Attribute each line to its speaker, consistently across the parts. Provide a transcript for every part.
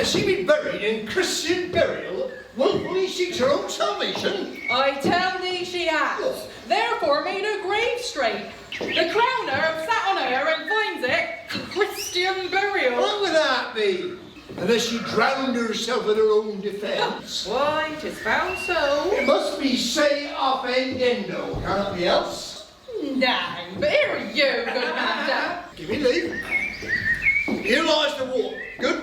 Speaker 1: Has she been buried in Christian burial, wilfully seeks her own salvation?
Speaker 2: I tell thee she has. Therefore made her grave straight. The crowner have sat on her and finds it Christian burial.
Speaker 1: What would that be? Unless she drowned herself in her own defence.
Speaker 2: Why, 'tis found so.
Speaker 1: It must be say offendendo, cannot be else.
Speaker 2: Nay, but here are you, good master.
Speaker 1: Give me leave. Here lies the water. Good.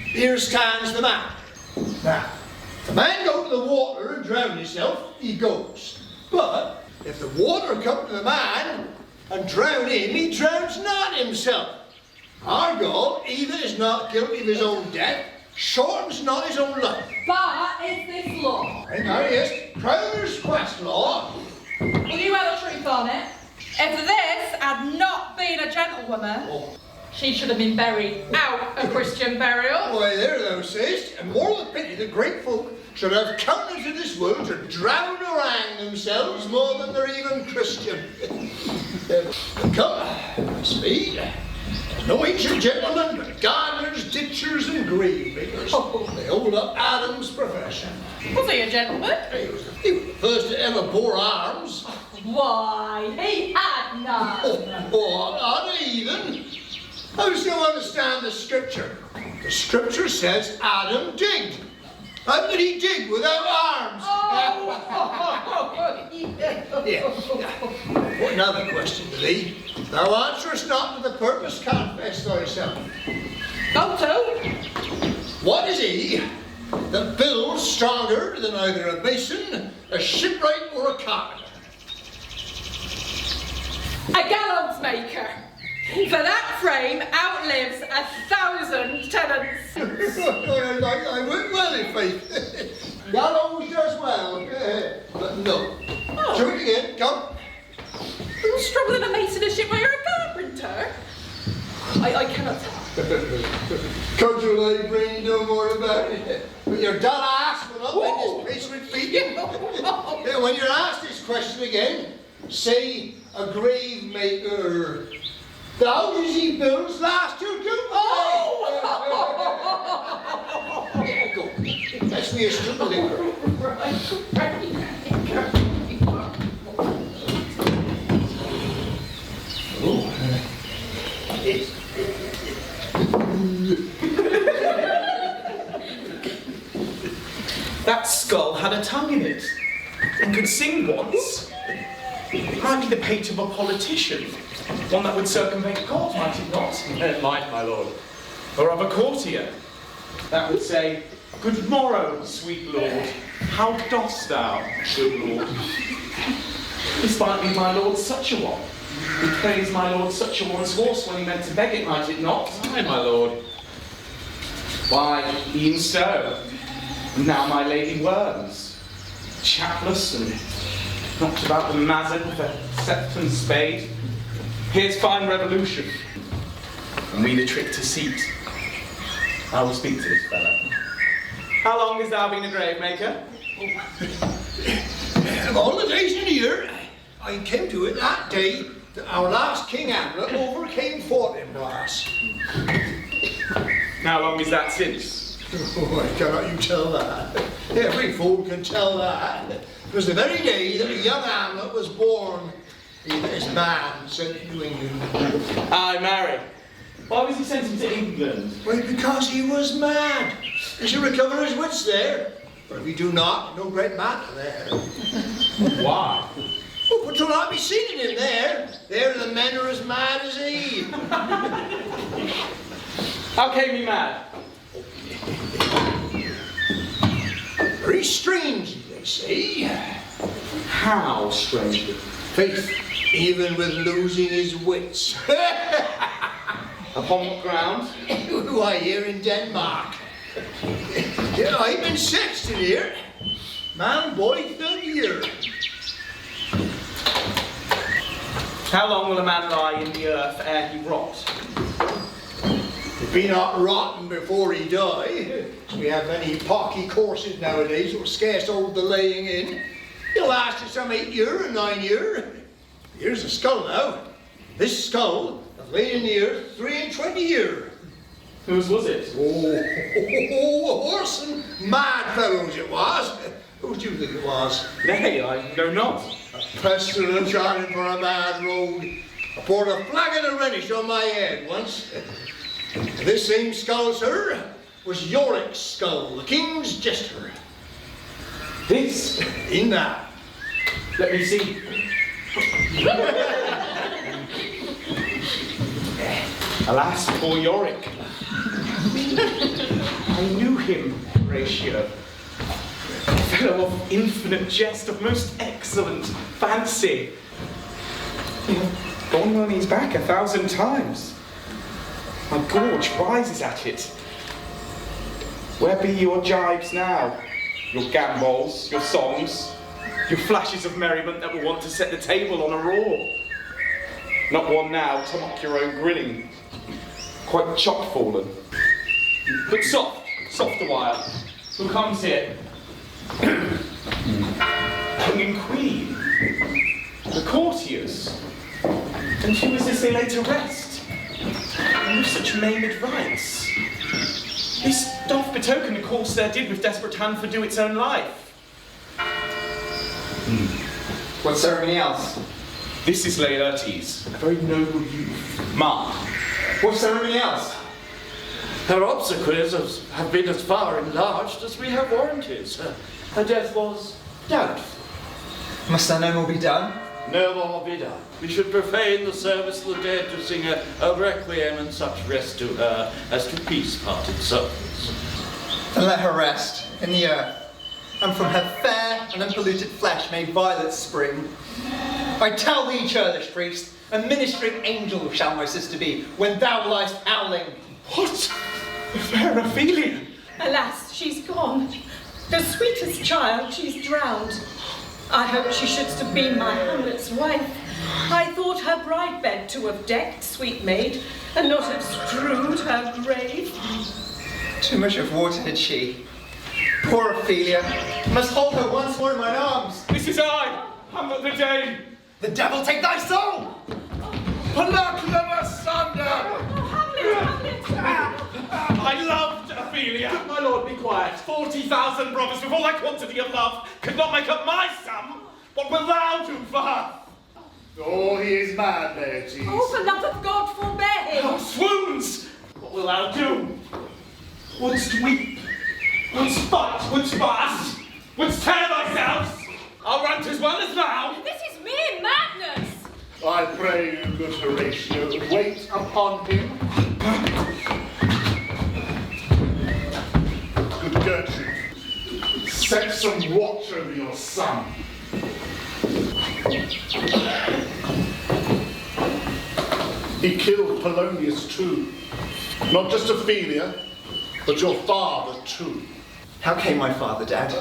Speaker 1: Here stands the man. Now, if the man go to the water and drown himself, he goes. But if the water come to the man and drown him, he drowns not himself. Our God, he that is not guilty of his own death, shortens not his own life.
Speaker 2: But is this law?
Speaker 1: And there he is, Crowner's Quest law.
Speaker 2: Will you have the truth on it? If this had not been a gentlewoman, she should have been buried out of Christian burial.
Speaker 1: Why, there thou sayest, and more than pity the great folk should have come into this world to drown or hang themselves more than they're even Christian. Come, speed. There's no ancient gentlemen, but gardeners, ditchers, and grave makers. They hold up Adam's profession.
Speaker 2: Was he a gentleman?
Speaker 1: He was the first that ever bore arms.
Speaker 2: Why, he had none.
Speaker 1: Not even. How do you understand the scripture? The scripture says Adam digged. How did he dig without arms? What another question to thee? Thou answerest not to the purpose, confess thyself.
Speaker 2: Go to.
Speaker 1: What is he that builds stronger than either a mason, a shipwright, or a carpenter?
Speaker 2: A gallows maker. For that frame outlives 1,000 tenants.
Speaker 1: I went well, in faith. Gallows does well, but no. Do it again, come.
Speaker 2: Struggling a mason, a shipwright, or a carpenter? I cannot tell.
Speaker 1: Cudgel I bring no more about it. But your dull ass will not make this place repeat. When you're asked this question again, say a grave maker. The houses he builds last till Jubilee. Yeah, go. That's me a stupid liquor.
Speaker 3: That skull had a tongue in it, and could sing once. It might be the pate of a politician, one that would circumvent court, might it not?
Speaker 4: It might, my lord.
Speaker 3: Or of a courtier, that would say, "Good morrow, sweet lord, how dost thou, good lord?" This might be my lord such a one, who praised my lord such a one's horse when he meant to beg it, might it not?
Speaker 4: Aye, my lord.
Speaker 3: Why, e'en so. And now my lady worms, chapless and knocked about the mazard with a sceptre and spade. Here's fine revolution, and we the trick to seat. I will speak to this fellow. How long has thou been a grave maker?
Speaker 1: Of all the days in the year, I came to it that day that our last King Hamlet overcame Fortinbras.
Speaker 3: How long is that since?
Speaker 1: Oh, cannot you tell that? Every fool can tell that. It was the very day that a young Hamlet was born. He that is man sent to England.
Speaker 3: Aye, marry. Why was he sent him to England?
Speaker 1: Well, because he was mad. He should recover his wits there. But if he do not, no great matter there.
Speaker 3: Why?
Speaker 1: Oh, but you'll not be seeing him there. There the men are as mad as he.
Speaker 3: How came he mad?
Speaker 1: Very strangely, they say.
Speaker 3: How strangely?
Speaker 1: Faith, even with losing his wits.
Speaker 3: Upon what ground?
Speaker 1: Why, here in Denmark. Yeah, I've been sexton here. Man, boy, 30 years.
Speaker 3: How long will a man lie in the earth ere he rot?
Speaker 1: If he not rotten before he die, we have many pocky courses nowadays that will scarce hold the laying in. He'll last you some 8 year and 9 year. Here's the skull now. This skull has lain in the earth 23 years.
Speaker 3: Whose was it?
Speaker 1: Oh, a horse and mad fellows it was. Who do you think it was?
Speaker 3: Nay, I know not.
Speaker 1: A pestilence shining for a mad road. I poured a flagon of Rhenish on my head once. This same skull, sir, was Yorick's skull, the king's jester.
Speaker 3: This?
Speaker 1: In that.
Speaker 3: Let me see. Alas, poor Yorick. I knew him, Horatio. A fellow of infinite jest, of most excellent fancy. He hath gone on his back 1,000 times. My gorge rises at it. Where be your jibes now? Your gambols, your songs, your flashes of merriment that will want to set the table on a roar. Not one now to mock your own grinning. Quite chop-fallen. But soft a while. Who comes here? King and Queen. The courtiers. And who is this they lay to rest? And with such maimed rites. This doth betoken the course there did with desperate hand for do its own life.
Speaker 5: What ceremony else?
Speaker 3: This is Laertes, a very noble youth. Mark.
Speaker 5: What ceremony else?
Speaker 6: Her obsequies have been as far enlarged as we have warranties. Her death was doubtful.
Speaker 5: Must there no more be done?
Speaker 6: No more be done. We should profane the service of the dead to sing a requiem and such rest to her as to peace-parted souls.
Speaker 5: And let her rest in the earth, and from her fair and unpolluted flesh may violets spring. I tell thee, churlish priest, a ministering angel shall my sister be, when thou liest howling.
Speaker 3: What? The fair Ophelia?
Speaker 7: Alas, she's gone. The sweetest child, she's drowned. I hoped she shouldst have been my Hamlet's wife. I thought her bride bed to have decked, sweet maid, and not have strewed her grave.
Speaker 5: Too much of water had she. Poor Ophelia. Must hold her once more in mine arms.
Speaker 3: This is I, Hamlet the Dane.
Speaker 5: The devil take thy soul!
Speaker 1: Pluck them asunder!
Speaker 3: I loved Ophelia. My lord, be quiet. 40,000 brothers with all that quantity of love could not make up my sum. What wilt thou do for her?
Speaker 1: Oh, he is mad, Laertes.
Speaker 7: Oh, for love of God, forbear him!
Speaker 3: Oh, swoons! What wilt thou do? Wouldst weep? Wouldst fight? Wouldst fast? Wouldst tear thyself? I'll run as well as thou.
Speaker 7: This is mere madness!
Speaker 1: I pray you, good Horatio, wait upon him. Good Gertrude, set some watch over your son. He killed Polonius too. Not just Ophelia, but your father too.
Speaker 5: How came my father, Dad?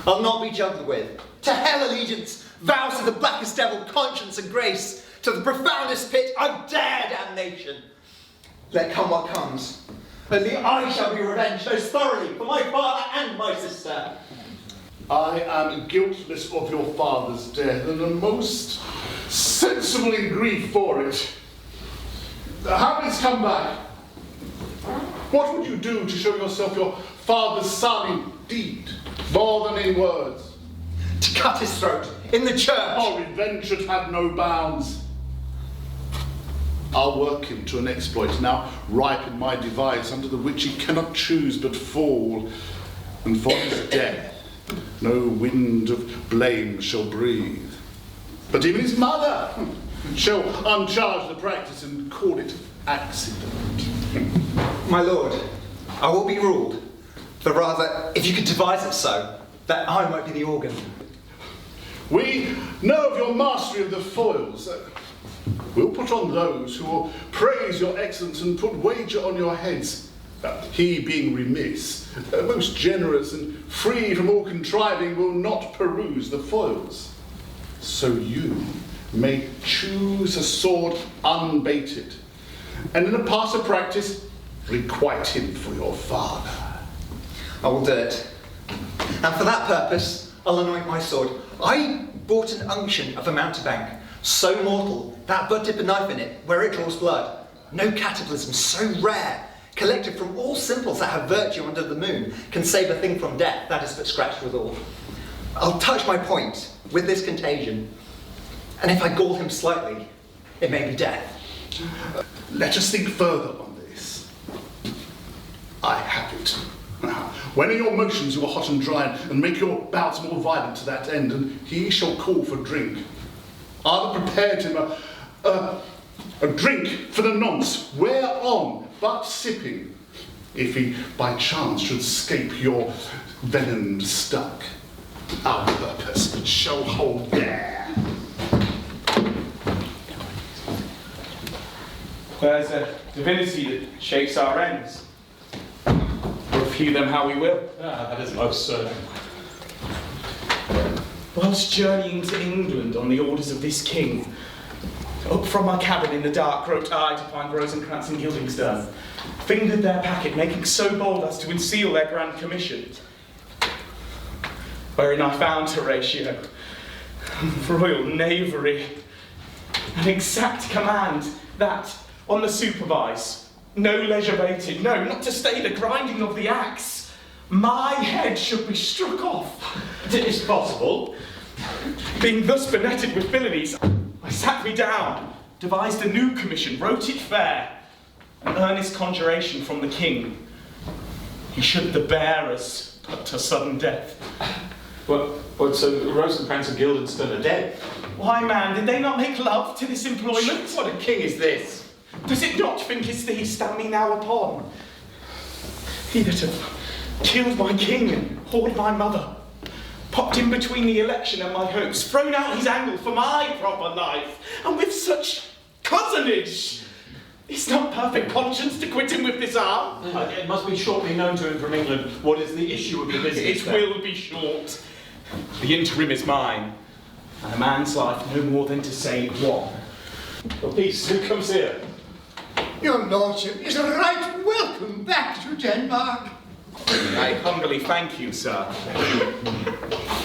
Speaker 5: I'll not be juggled with. To hell allegiance, vows to the blackest devil, conscience and grace, to the profoundest pit, I dare damnation. Let come what comes. Only I shall be revenged most thoroughly for my father and my sister.
Speaker 1: I am guiltless of your father's death, and am most sensible in grief for it. Hamlet's come back. What would you do to show yourself your father's son in deed, more than in words?
Speaker 5: To cut his throat in the church.
Speaker 1: Our revenge should have no bounds. I'll work him to an exploit, now ripe in my device, under the which he cannot choose but fall, and for his death no wind of blame shall breathe. But even his mother shall uncharge the practice and call it accident.
Speaker 5: My lord, I will be ruled, but rather, if you could devise it so, that I might be the organ.
Speaker 1: We know of your mastery of the foils. We'll put on those who will praise your excellence and put wager on your heads. He, being remiss, most generous and free from all contriving, will not peruse the foils. So you may choose a sword unbaited, and in a pass of practice, requite him for your father.
Speaker 5: I will do it. And for that purpose, I'll anoint my sword. I bought an unction of a mountebank, so mortal that but dip a knife in it where it draws blood. No cataclysm so rare, collected from all simples that have virtue under the moon, can save a thing from death, that is but scratched withal. I'll touch my point with this contagion, and if I gall him slightly, it may be death.
Speaker 8: Let us think further on this. I have it. When in your motions you are hot and dry, and make your bouts more violent to that end, and he shall call for drink. I have prepared him a drink for the nonce, whereon but sipping, if he by chance should escape your venomed stuck, our purpose shall hold there.
Speaker 3: There's a divinity that shapes our ends. Refute them how we will.
Speaker 4: That is most certain.
Speaker 3: Whilst journeying to England on the orders of this king, up from my cabin in the dark groped I to find Rosencrantz and Guildenstern, fingered their packet, making so bold as to unseal their grand commission, wherein I found, Horatio, royal knavery, an exact command that, on the supervise, no leisure baited, no, not to stay the grinding of the axe, my head should be struck off.
Speaker 4: It is possible.
Speaker 3: Being thus benetted with villainies, I sat me down, devised a new commission, wrote it fair, an earnest conjuration from the king. He should the bearers put to sudden death.
Speaker 4: What, so Rosencrantz and Guildenstern are dead?
Speaker 3: Why, man, did they not make love to this employment?
Speaker 4: What a king is this?
Speaker 3: Does it not, thinkest thee, stand me now upon? He that hath killed my king and whored my mother, popped in between the election and my hopes, thrown out his angle for my proper life, and with such cozenage, is not perfect conscience to quit him with this arm?
Speaker 4: It must be shortly known to him from England what is the issue of the business.
Speaker 3: It will be short. The interim is mine, and a man's life no more than to save one.
Speaker 4: Well, peace, who comes here?
Speaker 1: Your lordship is right welcome back to Denmark.
Speaker 3: I humbly thank you, sir.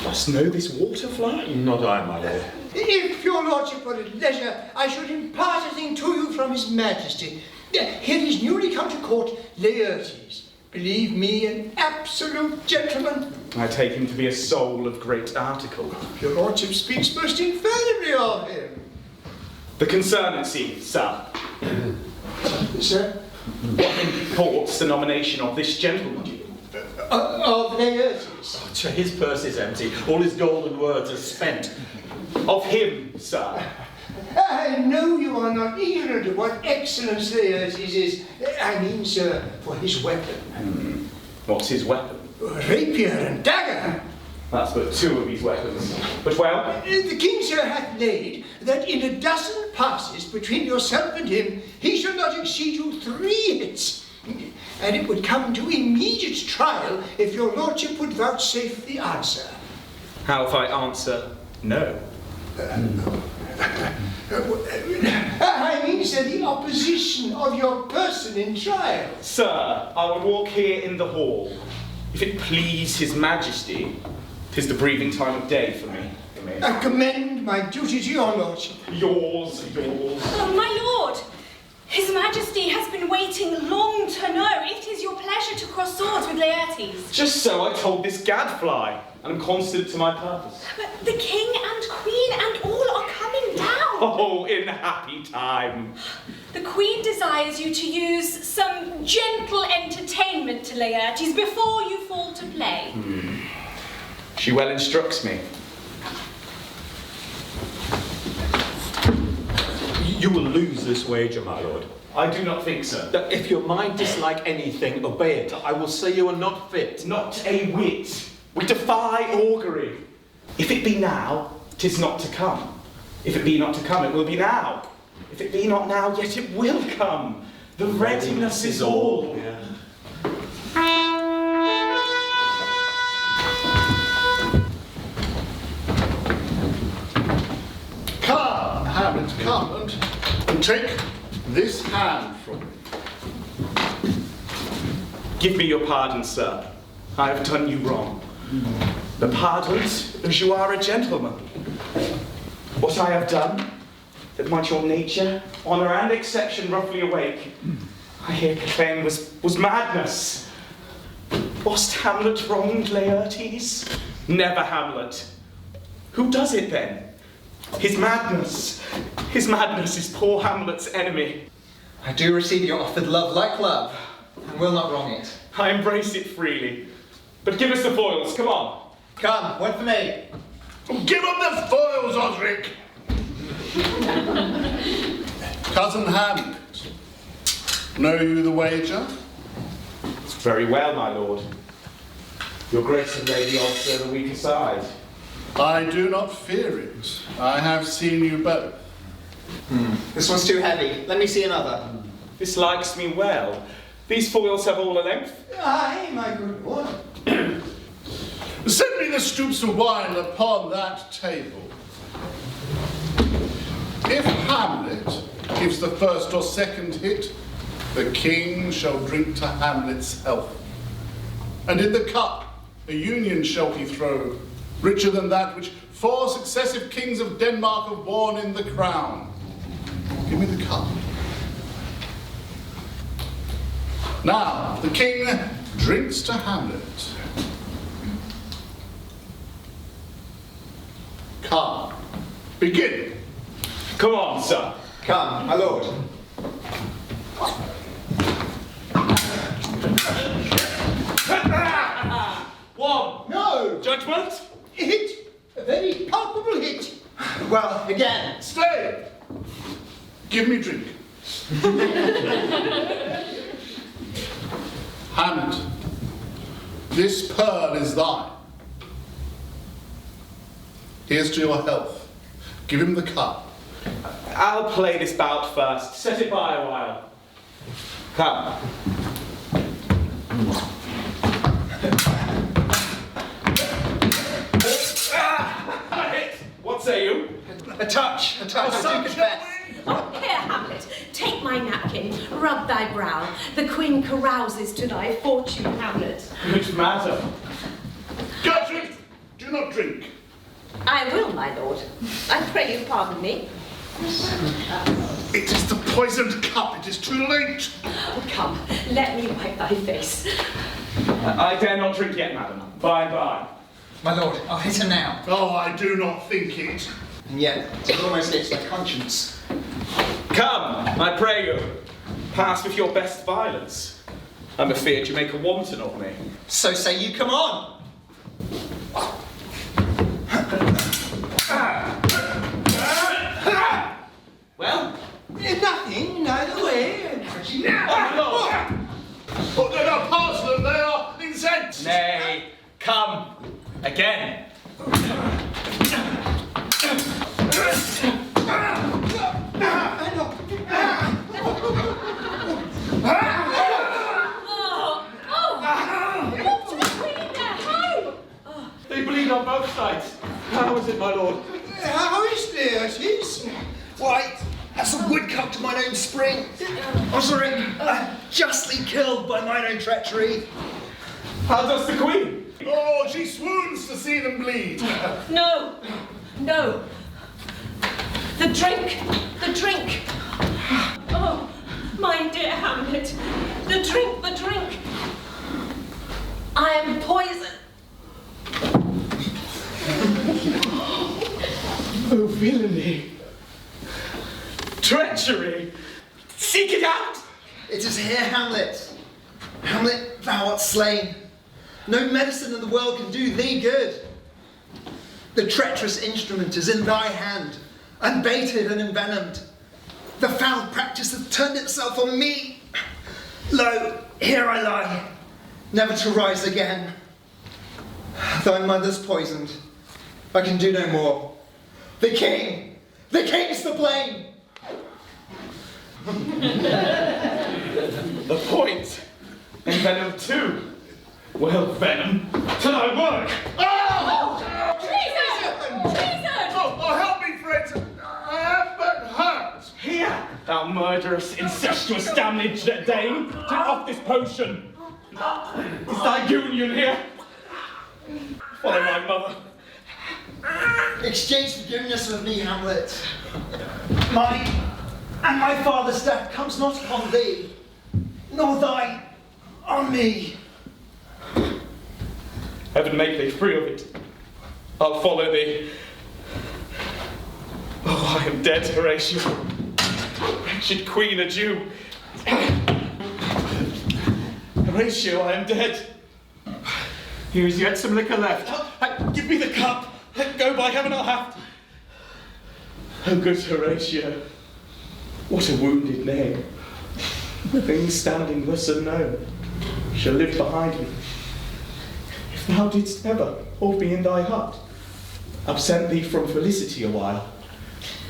Speaker 3: Dost know this waterfly?
Speaker 4: Not I, my lord.
Speaker 1: If your lordship were at leisure, I should impart a thing to you from his majesty. Here is newly come to court, Laertes. Believe me, an absolute gentleman.
Speaker 3: I take him to be a soul of great article.
Speaker 1: Your lordship speaks most infallibly of him.
Speaker 3: The concernancy, sir.
Speaker 1: Sir?
Speaker 3: What imports the nomination of this gentleman?
Speaker 1: Of Laertes.
Speaker 4: Oh, his purse is empty. All his golden words are spent.
Speaker 3: Of him, sir.
Speaker 1: I know you are not ignorant of what Excellence Laertes is. I mean, sir, for his weapon.
Speaker 3: What's his weapon?
Speaker 1: Rapier and dagger.
Speaker 3: That's but two of his weapons. But well,
Speaker 1: The king, sir, hath laid that in a dozen passes between yourself and him, he shall not exceed you 3 hits. And it would come to immediate trial if your lordship would vouchsafe the answer.
Speaker 3: how if I answer no?
Speaker 1: I mean, sir, the opposition of your person in trial.
Speaker 3: Sir, I will walk here in the hall. If it please his majesty, 'tis the breathing time of day for me.
Speaker 1: I commend my duty to your lordship.
Speaker 3: Yours.
Speaker 9: Oh, my lord! His Majesty has been waiting long to know if 'tis your pleasure to cross swords with Laertes.
Speaker 3: Just so I told this gadfly, and am constant to my purpose.
Speaker 9: But the king and queen and all are coming down.
Speaker 3: Oh, in happy time.
Speaker 9: The queen desires you to use some gentle entertainment to Laertes before you fall to play.
Speaker 3: She well instructs me.
Speaker 4: You will lose this wager, my lord.
Speaker 3: I do not think so.
Speaker 4: That if your mind dislike anything, obey it. I will say you are not fit.
Speaker 3: Not a whit. We defy augury. If it be now, 'tis not to come. If it be not to come, it will be now. If it be not now, yet it will come. The readiness is all.
Speaker 8: Come, Hamlet, come and take this hand from me.
Speaker 3: Give me your pardon, sir. I have done you wrong. The pardons, as you are a gentleman. What I have done, that might your nature, honour and exception roughly awake, I hear proclaim was madness. Was't Hamlet wronged, Laertes? Never Hamlet. Who does it then? His madness is poor Hamlet's enemy.
Speaker 5: I do receive your offered love like love, and will not wrong it.
Speaker 3: I embrace it freely. But give us the foils, come on.
Speaker 5: Come, one for me.
Speaker 8: Give up the foils, Osric! Cousin Hamlet, know you the wager?
Speaker 3: Very well, my lord. Your grace and lady also the weaker side.
Speaker 8: I do not fear it. I have seen you both.
Speaker 5: This one's too heavy. Let me see another.
Speaker 3: This likes me well. These foils have all a length.
Speaker 1: Aye, my good lord.
Speaker 8: Send me the stoops of wine upon that table. If Hamlet gives the first or second hit, the king shall drink to Hamlet's health. And in the cup a union shall he throw, richer than that which 4 successive kings of Denmark have worn in the crown. Give me the cup. Now, the king drinks to Hamlet. Come, begin.
Speaker 3: Come on, sir.
Speaker 5: Come, my lord.
Speaker 3: One.
Speaker 1: No!
Speaker 3: Judgment?
Speaker 1: Hit! A very palpable hit.
Speaker 5: Well, again.
Speaker 8: Stay. Give me drink. Hamlet, this pearl is thine. Here's to your health. Give him the cup.
Speaker 3: I'll play this bout first. Set it by a while. Come. What say you?
Speaker 5: A touch, I do confess.
Speaker 7: Oh, here, Hamlet, take my napkin, rub thy brow. The queen carouses to thy fortune, Hamlet.
Speaker 3: Which matter?
Speaker 8: Gertrude, do not drink.
Speaker 7: I will, my lord. I pray you pardon me.
Speaker 8: It is the poisoned cup. It is too late.
Speaker 7: Oh, come, let me wipe thy face.
Speaker 3: I dare not drink yet, madam. By and by.
Speaker 5: My lord, I'll hit him now.
Speaker 8: Oh, I do not think it.
Speaker 5: And yet, it almost hits my conscience.
Speaker 3: Come, I pray you. Pass with your best violence. I'm afeard you make a wanton of me.
Speaker 5: So say you come on.
Speaker 3: Well?
Speaker 1: Nothing, neither way.
Speaker 8: Oh, they are parson, they are incensed.
Speaker 3: Nay, come again. They bleed on both sides. How is it, my lord?
Speaker 1: How is Laertes?
Speaker 5: Why, that's a woodcock to mine own spring. Osric, justly killed by mine own treachery.
Speaker 3: How does the queen?
Speaker 8: Oh, she swoons to see them bleed.
Speaker 7: No, no. The drink, the drink. Oh, my dear Hamlet, the drink, the drink. I am poisoned.
Speaker 3: Oh, villainy. Treachery. Seek it out.
Speaker 5: It is here, Hamlet. Hamlet, thou art slain. No medicine in the world can do thee good. The treacherous instrument is in thy hand, unbaited and envenomed. The foul practice hath turned itself on me. Lo, here I lie, never to rise again. Thy mother's poisoned. I can do no more. The king's to blame.
Speaker 3: The point. And venom too. Well, venom, to thy work.
Speaker 8: Oh!
Speaker 7: Treason! Treason!
Speaker 8: Oh, help me, friends. I am but hurt.
Speaker 3: Here, thou murderous, incestuous, damned dame, drink off this potion. Is thy union here? Follow my mother.
Speaker 5: Exchange forgiveness with me, Hamlet. Mine and my father's death comes not upon thee. nor thine on me.
Speaker 3: Heaven make thee free of it. I'll follow thee. Oh, I am dead, Horatio. Wretched queen, a Jew. Horatio, I am dead.
Speaker 4: Here is yet some liquor left.
Speaker 3: Give me the cup. Let go, by heaven, I'll have to. Oh, good Horatio, what a wounded name. Things standing thus unknown shall live behind me. If thou didst ever hold me in thy heart, absent thee from felicity a while,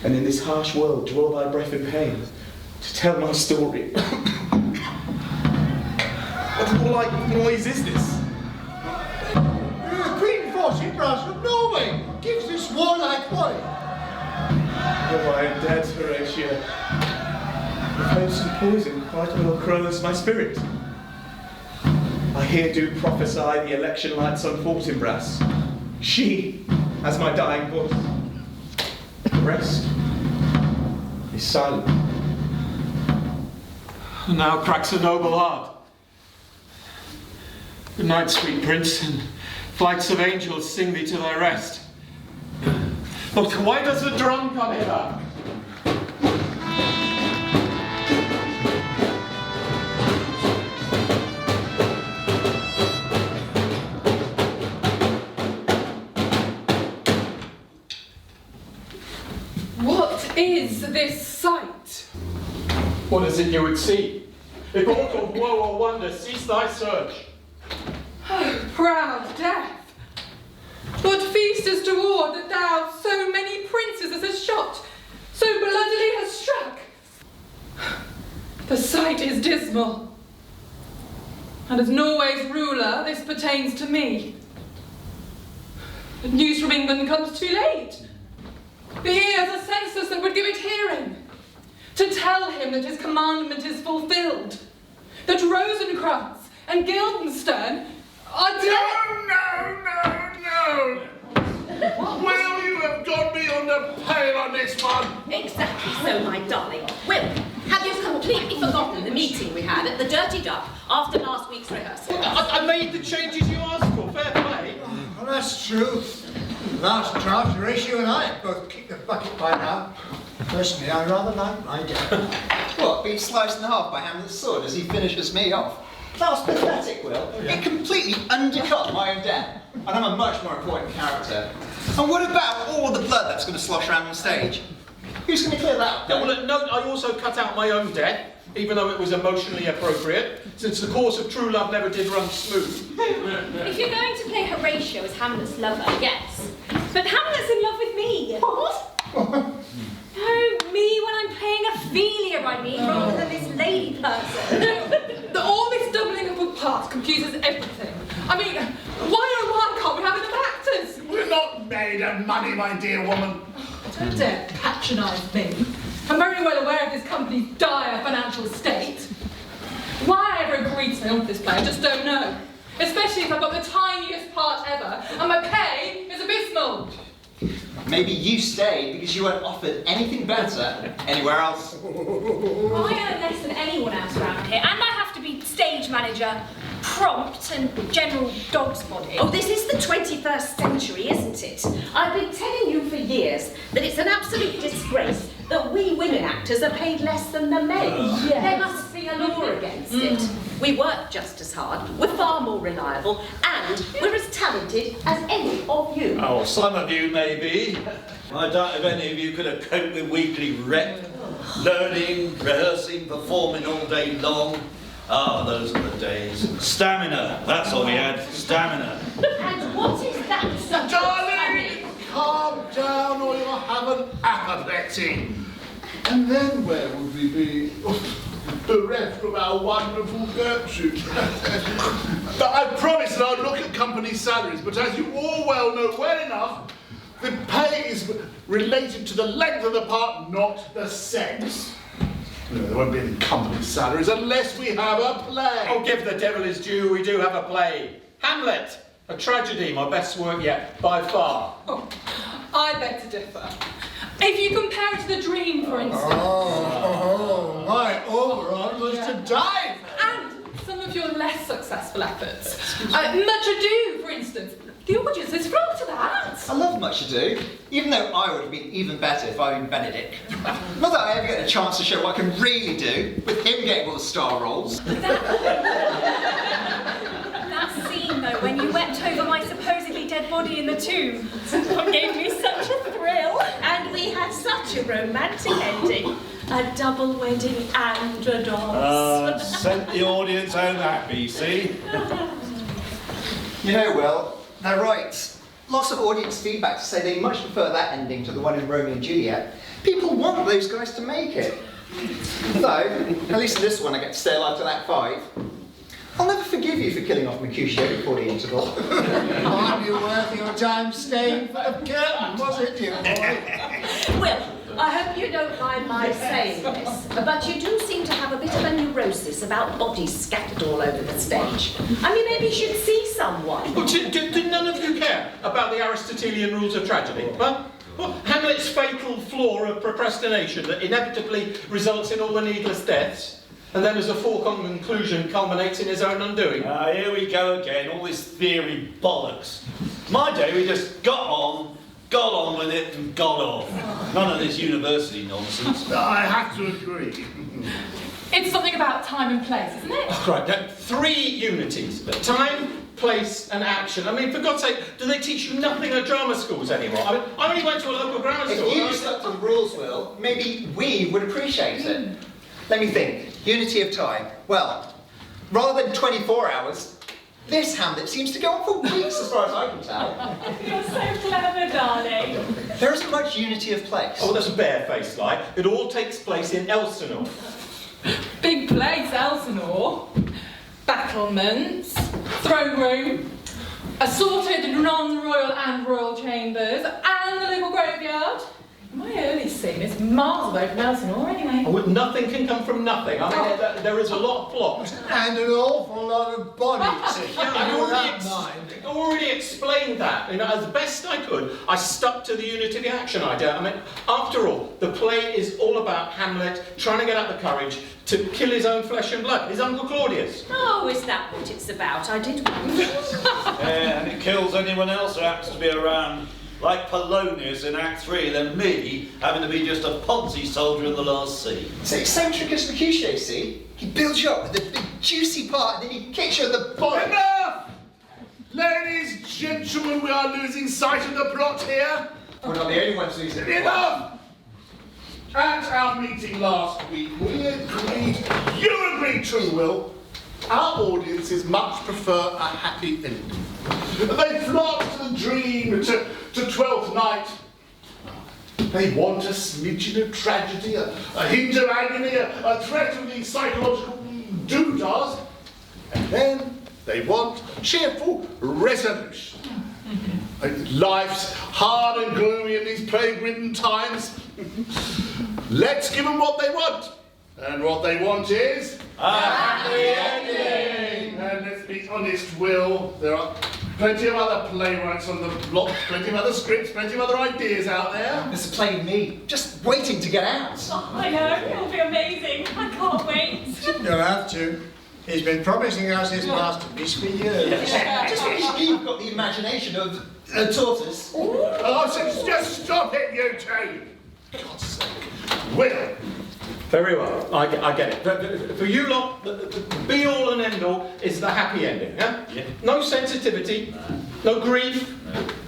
Speaker 3: and in this harsh world draw thy breath in pain, to tell my story. What warlike noise is this?
Speaker 1: Queen Fortinbras from Norway gives this warlike wine.
Speaker 3: Oh, I am dead, Horatio. The wholesome poison quite well crows my spirit. I here do prophesy the election lights on Fortinbras. She, as my dying voice. The rest is silent.
Speaker 4: Now cracks a noble heart. Good night, sweet prince, and flights of angels sing thee to thy rest. But why does the drum come hither?
Speaker 2: What is this sight?
Speaker 4: What is it you would see? If aught of woe or wonder, cease thy search.
Speaker 2: Oh, proud death! What feast is toward that thou so many princes hast shot, so bloodily hast struck? The sight is dismal, and as Norway's ruler, this pertains to me. But news from England comes too late. The ears are senseless that would give it hearing, to tell him that his commandment is fulfilled, that Rosencrantz and Guildenstern are dead.
Speaker 8: No! Will, you have got me on the pale on this one.
Speaker 10: Exactly so, my darling. Will, have you completely forgotten the meeting we had at the Dirty Duck after last week's rehearsal?
Speaker 4: I made the changes you asked for, fair play.
Speaker 1: Well, that's true. Last draft, Horatio and I both kicked the bucket by now. Personally, I rather like my dad.
Speaker 5: What, being sliced in half by Hamlet's sword as he finishes me off? That was pathetic, Will. It completely undercut my own death. And I'm a much more important character. And what about all the blood that's going to slosh around on stage? Who's going to clear that up?
Speaker 4: Yeah, well, no, I also cut out my own death, even though it was emotionally appropriate, since the course of true love never did run smooth.
Speaker 9: If you're going to play Horatio as Hamlet's lover, yes. But Hamlet's in love with me. What? No, me when I'm playing Ophelia, I mean, rather than this lady person.
Speaker 2: All this doubling up of parts confuses everything. I mean, why can't we have enough actors?
Speaker 8: We're not made of money, my dear woman.
Speaker 2: Don't dare patronise me. I'm very well aware of this company's dire financial state. Why I ever agreed to film this play, I just don't know. Especially if I've got the tiniest part ever, and my pay is abysmal.
Speaker 5: Maybe you stayed because you weren't offered anything better anywhere else.
Speaker 9: I earn less than anyone else around here, and I have to be stage manager, prompt, and general dog's body.
Speaker 10: Oh, this is the 21st century, isn't it? I've been telling you for years that it's an absolute disgrace that we women actors are paid less than the men. There must be a law against it. We work just as hard, we're far more reliable, and we're as talented as any of you.
Speaker 6: Oh, some of you may be. I doubt if any of you could have coped with weekly rep. Learning, rehearsing, performing all day long. Ah, those are the days. Stamina, that's all we had, stamina.
Speaker 10: And what is that?
Speaker 8: Darling, calm down or you'll have an apoplexy. And then where would we be? Bereft of our wonderful Gertrude. But I promise that I'll look at company salaries, but as you all well know well enough, the pay is related to the length of the part, not the sex. No, there won't be any company salaries unless we have a play.
Speaker 4: Oh, give the devil his due, we do have a play. Hamlet, a tragedy, my best work yet, by far.
Speaker 2: Oh, I beg to differ. If you compare it to The Dream, for instance.
Speaker 1: My Oberon was to die.
Speaker 2: And of your less successful efforts. Much Ado, for instance. The audiences flock to that.
Speaker 5: I love Much Ado, even though I would have been even better if I'd been Benedict. Not that I ever get a chance to show what I can really do, with him getting all the star roles.
Speaker 9: That scene, though, when you wept over my supposedly dead body in the tomb, gave me such a thrill.
Speaker 10: And we had such a romantic ending. A double wedding and a dance.
Speaker 6: Sent the audience home happy, see?
Speaker 5: You know, Will, they're right. Lots of audience feedback to say they much prefer that ending to the one in Romeo and Juliet. People want those guys to make it. Though, at least in this one I get to stay alive till Act 5. I'll never forgive you for killing off Mercutio before the interval.
Speaker 1: Aren't you worth your time staying for the curtain, was it, you boy?
Speaker 10: Well, I hope you don't mind my saying this, but you do seem to have a bit of a neurosis about bodies scattered all over the stage. I mean, maybe you should see someone.
Speaker 4: Well, do none of you care about the Aristotelian rules of tragedy? Huh? Well, Hamlet's fatal flaw of procrastination that inevitably results in all the needless deaths, and then as a foregone conclusion culminates in his own undoing.
Speaker 6: Here we go again, all this theory bollocks. My day, we just got on with it and got off. None of this university nonsense.
Speaker 8: I have to agree.
Speaker 2: It's something about time and place, isn't it?
Speaker 4: Oh, right, now, 3 unities. Time, place and action. I mean, for God's sake, do they teach you nothing at drama schools anymore? I mean, I only went to a local grammar school.
Speaker 5: If you stuck to the rules, Will, maybe we would appreciate it. Let me think. Unity of time. Well, rather than 24 hours, this Hamlet seems to go on for weeks as far as I can tell.
Speaker 9: You're so clever, darling.
Speaker 5: There isn't much unity of place.
Speaker 4: Oh, that's a barefaced lie. It all takes place in Elsinore.
Speaker 2: Big place, Elsinore. Battlements, throne room, assorted non-royal and royal chambers, and the little graveyard. My early scene is miles away from Elsinore anyway.
Speaker 4: Oh, nothing can come from nothing. I mean, there is a lot of plot.
Speaker 1: And an awful lot of bodies.
Speaker 4: Yeah, I already explained that. You know, as best I could, I stuck to the unity of the action idea. I mean, after all, the play is all about Hamlet trying to get up the courage to kill his own flesh and blood, his Uncle Claudius.
Speaker 10: Oh, is that what it's about? I did wonder.
Speaker 6: Yeah, and it kills anyone else who happens to be around. Like Polonius in Act 3, then me having to be just a Ponzi soldier in the last scene.
Speaker 5: So eccentric as Mercutio, see? He builds you up with a big juicy part and then he kicks you in the bottom.
Speaker 8: Enough! Ladies, gentlemen, we are losing sight of the plot here.
Speaker 5: We're not the only ones losing it.
Speaker 8: Enough! At our meeting last week, we agreed, you agreed too, Will, our audiences much prefer a happy ending. They flock to the dream, to Twelfth Night. They want a smidgen of tragedy, a hint of agony, a threat of the psychological doodahs, and then they want a cheerful resolution. Life's hard and gloomy in these plague-ridden times. Let's give them what they want. And what they want is
Speaker 6: A happy ending!
Speaker 8: And let's be honest, Will, there are plenty of other playwrights on the block, plenty of other scripts, plenty of other ideas out there.
Speaker 5: There's a play me, just waiting to get out.
Speaker 9: Oh, I know, it'll be amazing. I can't wait.
Speaker 1: You'll have to. He's been promising us his masterpiece for years.
Speaker 5: Just because you've got the imagination of a tortoise.
Speaker 8: Oh, so just stop it, you two! God's sake. Will,
Speaker 4: Very well, I get it. For you lot, the be-all and end-all is the happy ending, yeah? No sensitivity, no grief,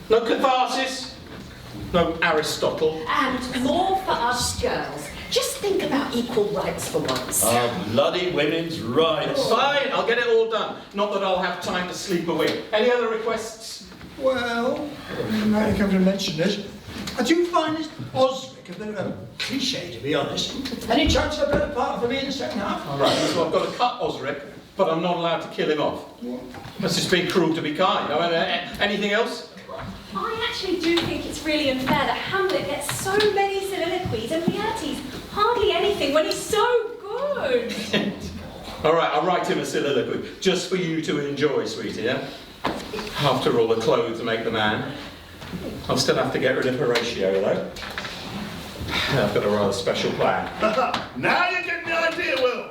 Speaker 4: no catharsis, no Aristotle.
Speaker 10: And more for us girls. Just think about equal rights for once.
Speaker 6: Bloody women's rights.
Speaker 4: Fine, I'll get it all done. Not that I'll have time to sleep away. Any other requests?
Speaker 1: Well, now you come to mention this, I do find this Osric a bit of a cliche, to be honest. Any chance of a better part for me in the second half?
Speaker 4: All right, so I've got to cut Osric, but I'm not allowed to kill him off. That's just being cruel to be kind. Anything else?
Speaker 9: I actually do think it's really unfair that Hamlet gets so many soliloquies and realities hardly anything when he's so good.
Speaker 4: All right, I'll write him a soliloquy, just for you to enjoy, sweetie, yeah? After all, the clothes make the man. I'll still have to get rid of Horatio, though. I've got a rather special plan.
Speaker 8: now you get the idea, Will.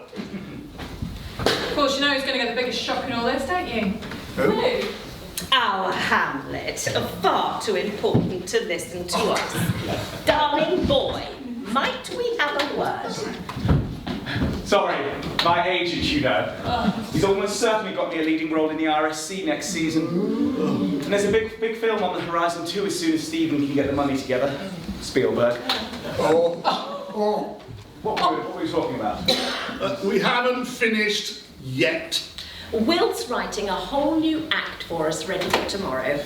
Speaker 2: Go Of course, you know who's going to get the biggest shock in all this, don't you?
Speaker 8: Who?
Speaker 10: Our Hamlet, far too important to listen to us. Darling boy, might we have a word?
Speaker 3: Sorry, my agent, you know. He's almost certainly got me a leading role in the RSC next season. And there's a big film on the horizon too, as soon as Stephen can get the money together. Spielberg. What were we talking about?
Speaker 8: We haven't finished yet.
Speaker 10: Will's writing a whole new act for us ready for tomorrow.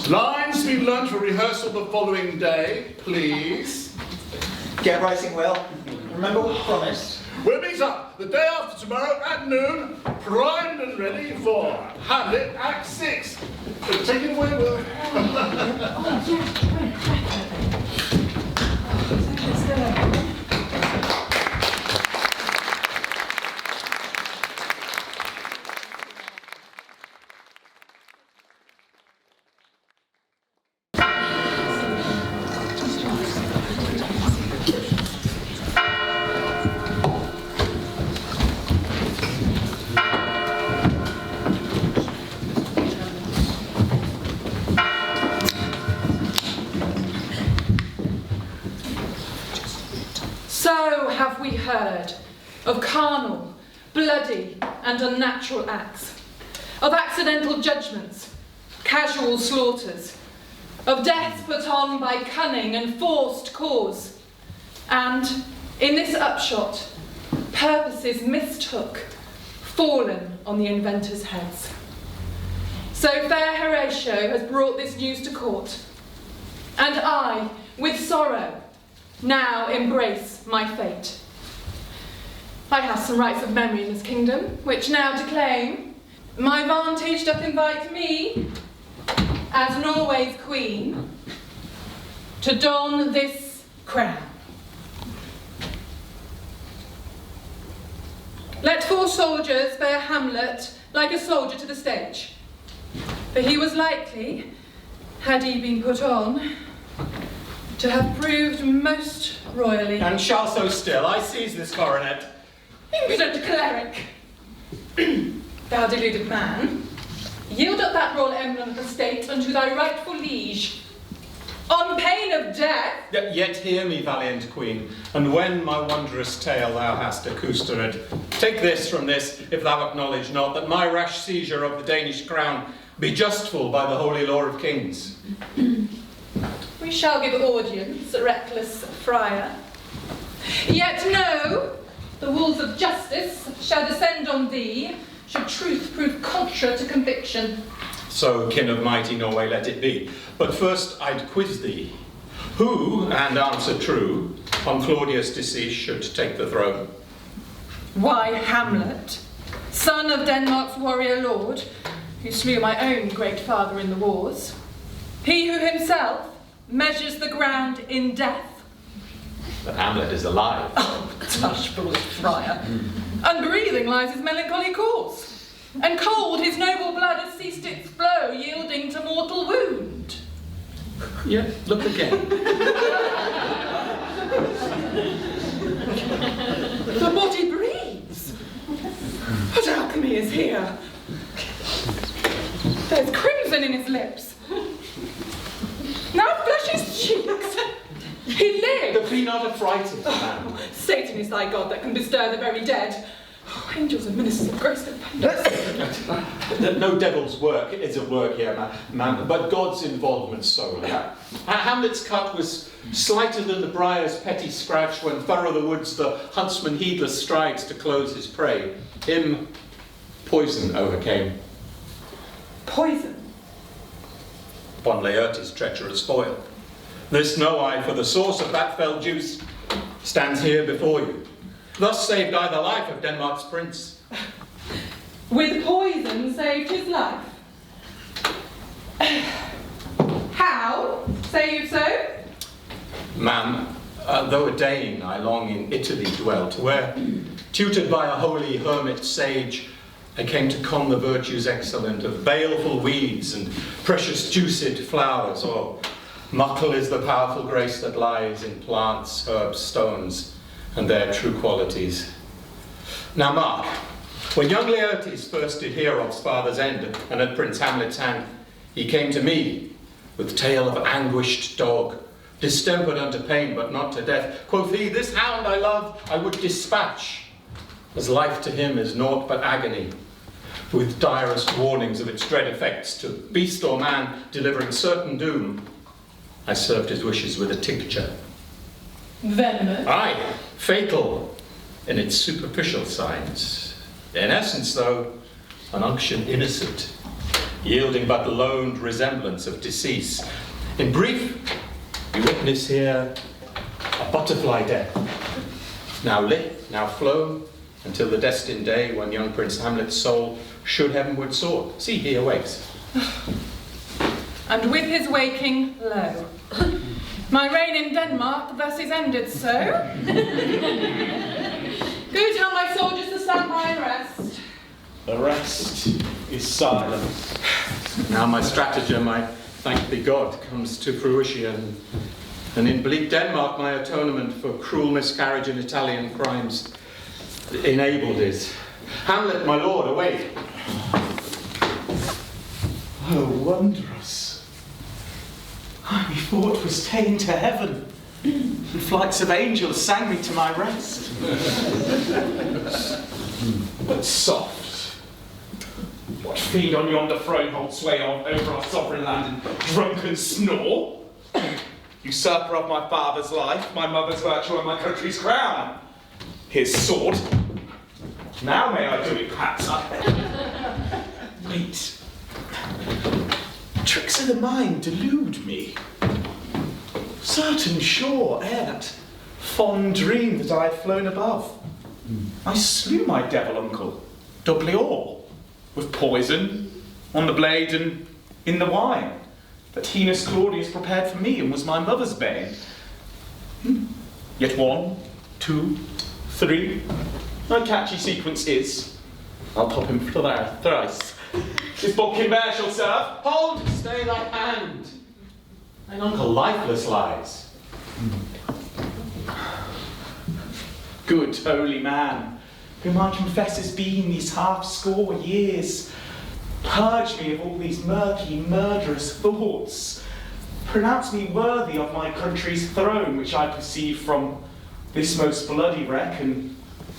Speaker 8: Lines be learnt for rehearsal the following day, please.
Speaker 5: Get writing, Will. Remember what we promised.
Speaker 8: We'll meet up the day after tomorrow at noon, primed and ready for Hamlet Act 6. So take it away, Will.
Speaker 2: So have we heard of carnal, bloody and unnatural acts, of accidental judgments, casual slaughters, of deaths put on by cunning and forced cause, and, in this upshot, purposes mistook, fallen on the inventors' heads. So fair Horatio has brought this news to court, and I, with sorrow, now embrace my fate. I have some rights of memory in this kingdom, which now to claim, my vantage doth invite me, as Norway's queen, to don this crown. Let 4 soldiers bear Hamlet like a soldier to the stage, for he was likely, had he been put on, to have proved most royally.
Speaker 4: And shall so still. I seize this coronet.
Speaker 2: Impudent cleric! Thou deluded man, yield up that royal emblem of the state unto thy rightful liege, on pain of death.
Speaker 4: Yet hear me, valiant queen, and when my wondrous tale thou hast acoustered, take this from this, if thou acknowledge not, that my rash seizure of the Danish crown be justful by the holy law of kings.
Speaker 2: We shall give audience, reckless friar. Yet no, the walls of justice shall descend on thee, should truth prove contra to conviction.
Speaker 4: So, kin of mighty Norway, let it be. But first I'd quiz thee. Who, and answer true, on Claudius' decease should take the throne?
Speaker 2: Why, Hamlet, son of Denmark's warrior lord, who slew my own great father in the wars. He who himself measures the ground in death.
Speaker 4: But Hamlet is alive.
Speaker 2: Oh, tush, foolish friar. Unbreathing lies his melancholy course, and cold his noble blood has ceased its flow, yielding to mortal wound.
Speaker 4: Yeah, look again.
Speaker 2: The body breathes. What alchemy is here? There's crimson in his lips. Now flesh his cheeks. He lives.
Speaker 4: But be not affrighted, man.
Speaker 2: Satan is thy god that can bestir the very dead. Oh, angels and ministers of grace defend us.
Speaker 4: No devil's work is at work here, man, but God's involvement solely. Hamlet's cut was slighter than the briar's petty scratch when furrow the woods the huntsman heedless strides to close his prey. Him poison overcame.
Speaker 2: Poison?
Speaker 4: Upon Laertes' treacherous foil. This know I, for the source of that fell juice stands here before you. Thus saved I the life of Denmark's prince.
Speaker 2: With poison saved his life. How? Say you so?
Speaker 4: Ma'am, though a Dane, I long in Italy dwelt, where, tutored by a holy hermit sage, I came to con the virtues excellent of baleful weeds and precious juiced flowers, or muckle is the powerful grace that lies in plants, herbs, stones, and their true qualities. Now mark, When young Laertes first did hear of's father's end and at Prince Hamlet's hand, he came to me with tale of anguished dog, distempered unto pain but not to death. Quoth he, this hound I love I would dispatch, as life to him is naught but agony, with direst warnings of its dread effects to beast or man delivering certain doom. I served his wishes with a tincture.
Speaker 2: Venomous?
Speaker 4: Aye, fatal in its superficial signs. In essence, though, an unction innocent, yielding but loaned resemblance of decease. In brief, you witness here a butterfly death, now lit, now flown, until the destined day when young Prince Hamlet's soul should heavenward soar. See, he awakes.
Speaker 2: And with his waking, lo, my reign in Denmark thus is ended so. Go tell my soldiers to stand by and rest.
Speaker 3: The rest is silence.
Speaker 4: Now my stratagem, I thank thee God, comes to fruition. And in bleak Denmark my atonement for cruel miscarriage and Italian crimes enabled is. Hamlet, my lord, awake.
Speaker 3: Oh, wondrous. I methought was ta'en to heaven, and flights of angels sang me to my rest. But soft, what fiend on yonder throne holds sway on over our sovereign land and drunken snore? Usurper of my father's life, my mother's virtue, and my country's crown. His sword. Now may I do it, perhaps. Wait. Tricks of the mind delude me. Certain sure, ere that fond dream that I had flown above, I slew my devil uncle, doubly all, with poison, on the blade and in the wine, that heinous Claudius prepared for me and was my mother's bane. Yet 1, 2, 3, my catchy sequence is, I'll pop him thrice. This bulking bear shall serve.
Speaker 4: Hold, stay thy hand. Thine uncle lifeless lies.
Speaker 3: Good holy man, whom I confess has been these half-score years, purge me of all these murky, murderous thoughts. Pronounce me worthy of my country's throne, which I perceive from this most bloody wreck and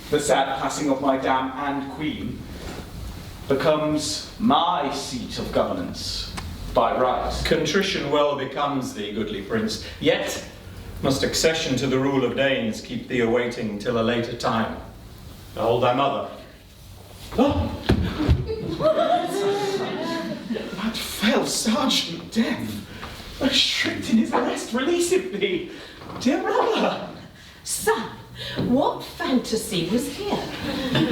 Speaker 3: the sad passing of my dam and queen, becomes my seat of governance by right.
Speaker 4: Contrition well becomes thee, goodly prince, yet must accession to the rule of Danes keep thee awaiting till a later time. Behold thy mother.
Speaker 3: Oh. That fell sergeant death, strict in his arrest, releaseth thee, dear brother.
Speaker 10: Son, what fantasy was here?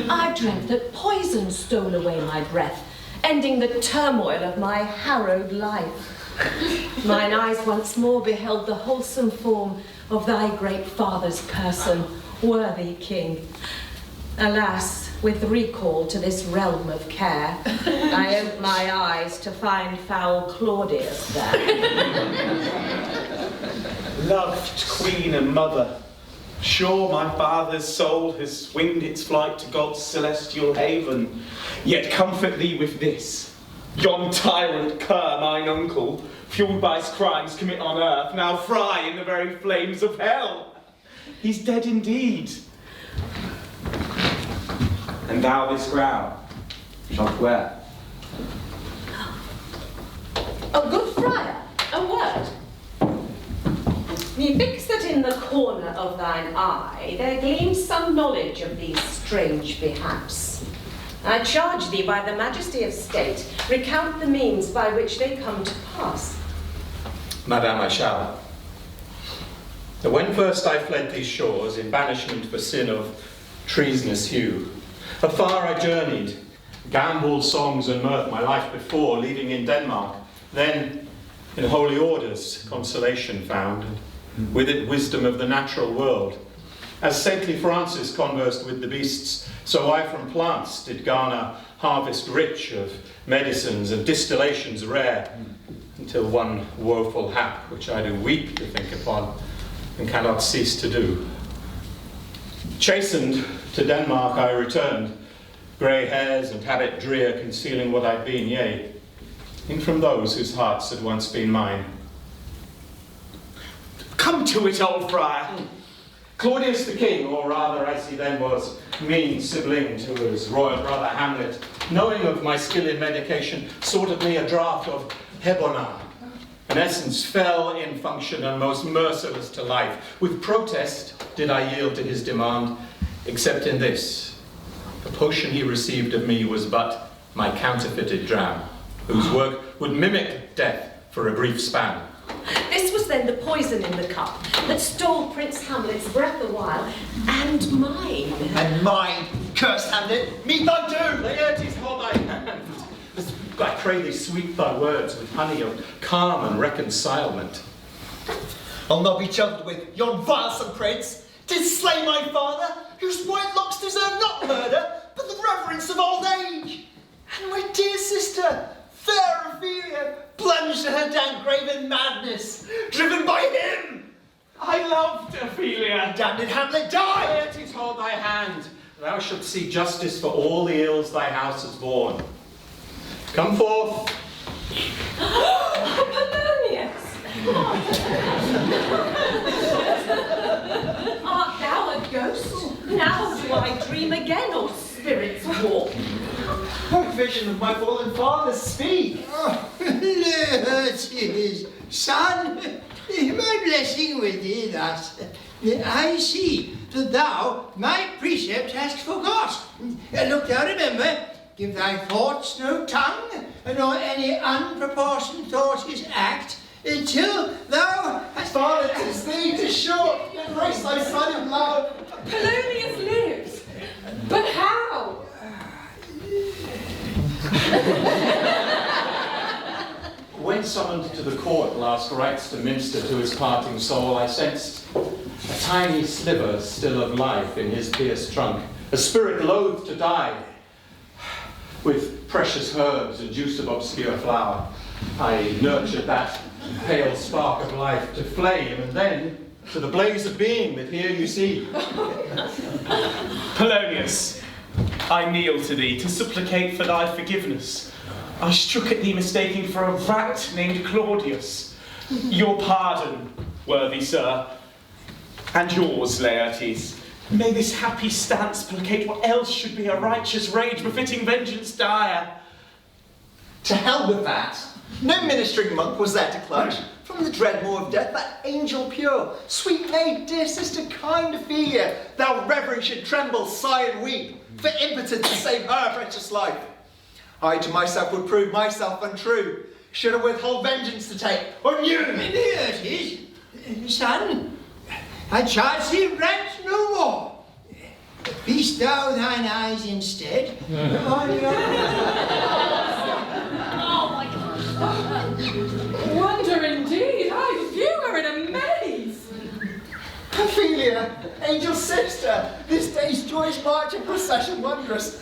Speaker 10: I dreamt that poison stole away my breath, ending the turmoil of my harrowed life. Mine eyes once more beheld the wholesome form of thy great father's person, worthy king. Alas, with recall to this realm of care, I opened my eyes to find foul Claudius there.
Speaker 3: Loved queen and mother, sure my father's soul has winged its flight to God's celestial haven. Yet comfort thee with this. Yon tyrant cur, mine uncle, fueled by his crimes commit on earth, now fry in the very flames of hell. He's dead indeed. And thou this crown shalt wear.
Speaker 10: A good friar, a word. Methinks that in the corner of thine eye there gleams some knowledge of these strange behaps. I charge thee by the majesty of state, recount the means by which they come to pass.
Speaker 4: Madam, I shall. When first I fled these shores in banishment for sin of treasonous hue, afar I journeyed, gambled songs and mirth my life before, leaving in Denmark, then in holy orders consolation found, and with it wisdom of the natural world. As saintly Francis conversed with the beasts, so I from plants did garner harvest rich of medicines and distillations rare, until one woeful hap, which I do weep to think upon, and cannot cease to do. Chastened to Denmark I returned, grey hairs and habit drear concealing what I'd been, yea, in from those whose hearts had once been mine.
Speaker 3: Come to it, old friar.
Speaker 4: Claudius the king, or rather as he then was, mean sibling to his royal brother Hamlet, knowing of my skill in medication, sought of me a draught of Hebona. An essence fell in function and most merciless to life. With protest did I yield to his demand, except in this. The potion he received of me was but my counterfeited dram, whose work would mimic death for a brief span.
Speaker 10: This was then the poison in the cup that stole Prince Hamlet's breath a while, and mine.
Speaker 5: And mine, cursed Hamlet, meet thy doom!
Speaker 4: Laertes, hold thy hand. I pray thee sweet thy words with honey of calm and reconcilement.
Speaker 5: I'll not be juggled with yon vilesome prince. 'Tis slay my father, whose white locks deserve not murder, but the reverence of old age. And my dear sister, fair Ophelia, plunged to her dank grave in madness, driven by him.
Speaker 3: I loved Ophelia.
Speaker 5: Damned Hamlet, die!
Speaker 4: Laertes, hold thy hand. Thou shalt see justice for all the ills thy house has borne. Come forth.
Speaker 10: Polonius! Art thou a ghost? Now do I dream again, or spirits walk?
Speaker 5: O vision of my fallen father, speak!
Speaker 1: Laertes, son, my blessing with thee thus. I see that thou my precept hast forgot. Look, thou remember, give thy thoughts no tongue, nor any unproportioned thought his act, until thou hast...
Speaker 5: Father, 'tis thee, 'tis sure, embrace thy son in love.
Speaker 2: Polonius lives, but how?
Speaker 4: When summoned to the court last rites to minister to his parting soul, I sensed a tiny sliver still of life in his pierced trunk, a spirit loath to die. With precious herbs and juice of obscure flower, I nurtured that pale spark of life to flame, and then to the blaze of being that here you see.
Speaker 3: Polonius, I kneel to thee to supplicate for thy forgiveness. I struck at thee mistaking for a rat named Claudius. Your pardon, worthy sir, and yours, Laertes. May this happy stance placate what else should be a righteous rage befitting vengeance dire.
Speaker 5: To hell with that. No ministering monk was there to clutch. From the dread maw of death, that angel pure, sweet maid, dear sister, kind Ophelia, thou reverence should tremble, sigh and weep, for impotent to save her precious life. I to myself would prove myself untrue, should have withhold vengeance to take on you.
Speaker 1: Laertes, son, I charge thee rant no more. Feast thou thine eyes instead on your...
Speaker 9: Oh my God.
Speaker 2: Wonder indeed, I view her in a maze.
Speaker 5: Ophelia, angel sister, this day's joyous march and procession wondrous.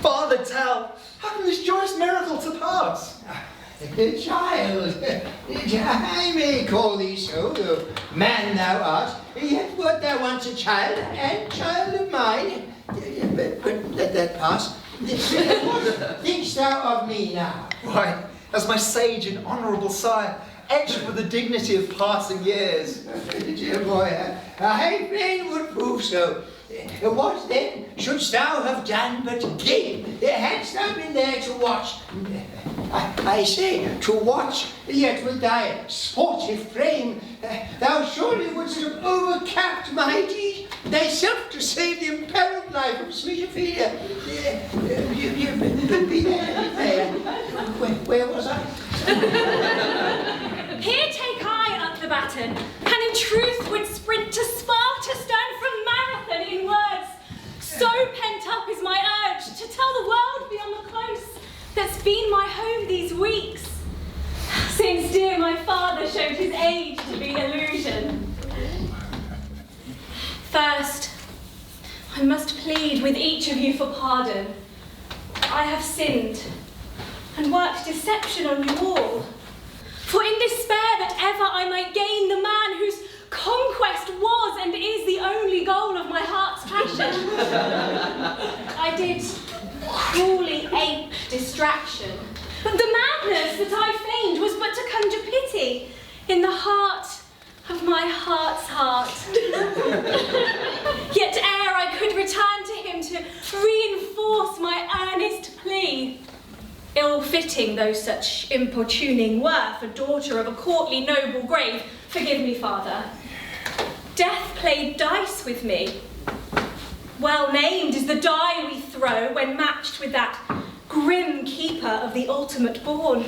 Speaker 5: Father, tell, how can this joyous miracle to pass?
Speaker 1: Child, I may call thee so, though man thou art, yet wert thou once a child, and child of mine. But let that pass. What thinkst thou of me now?
Speaker 5: Why, as my sage and honourable sire, etched with the dignity of passing years.
Speaker 1: Dear boy, I fain would prove so. What then shouldst thou have done but gape? Hadst thou been there to watch? I say, to watch, yet with thy sportive frame, thou surely wouldst have overcapped my deed, thyself to save the imperilled life of sweet Ophelia. Where was I?
Speaker 9: Here take I up the baton, and in truth would sprint to Sparta, stand from Marathon in words. So pent up is my urge to tell the world beyond the close that's been my home these weeks, since dear my father showed his age to be illusion. First, I must plead with each of you for pardon. I have sinned and worked deception on you all. For in despair that ever I might gain the man whose conquest was and is the only goal of my heart's passion, I did cruelly aped distraction. But the madness that I feigned was but to conjure pity in the heart of my heart's heart. Yet ere I could return to him to reinforce my earnest plea, ill-fitting though such importuning were for daughter of a courtly noble grave, forgive me, father, death played dice with me. Well named is the die we throw when matched with that grim keeper of the ultimate bourne.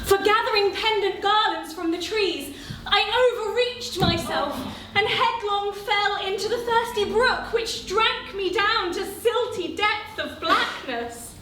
Speaker 9: For gathering pendant garlands from the trees, I overreached myself and headlong fell into the thirsty brook, which drank me down to silty depth of blackness.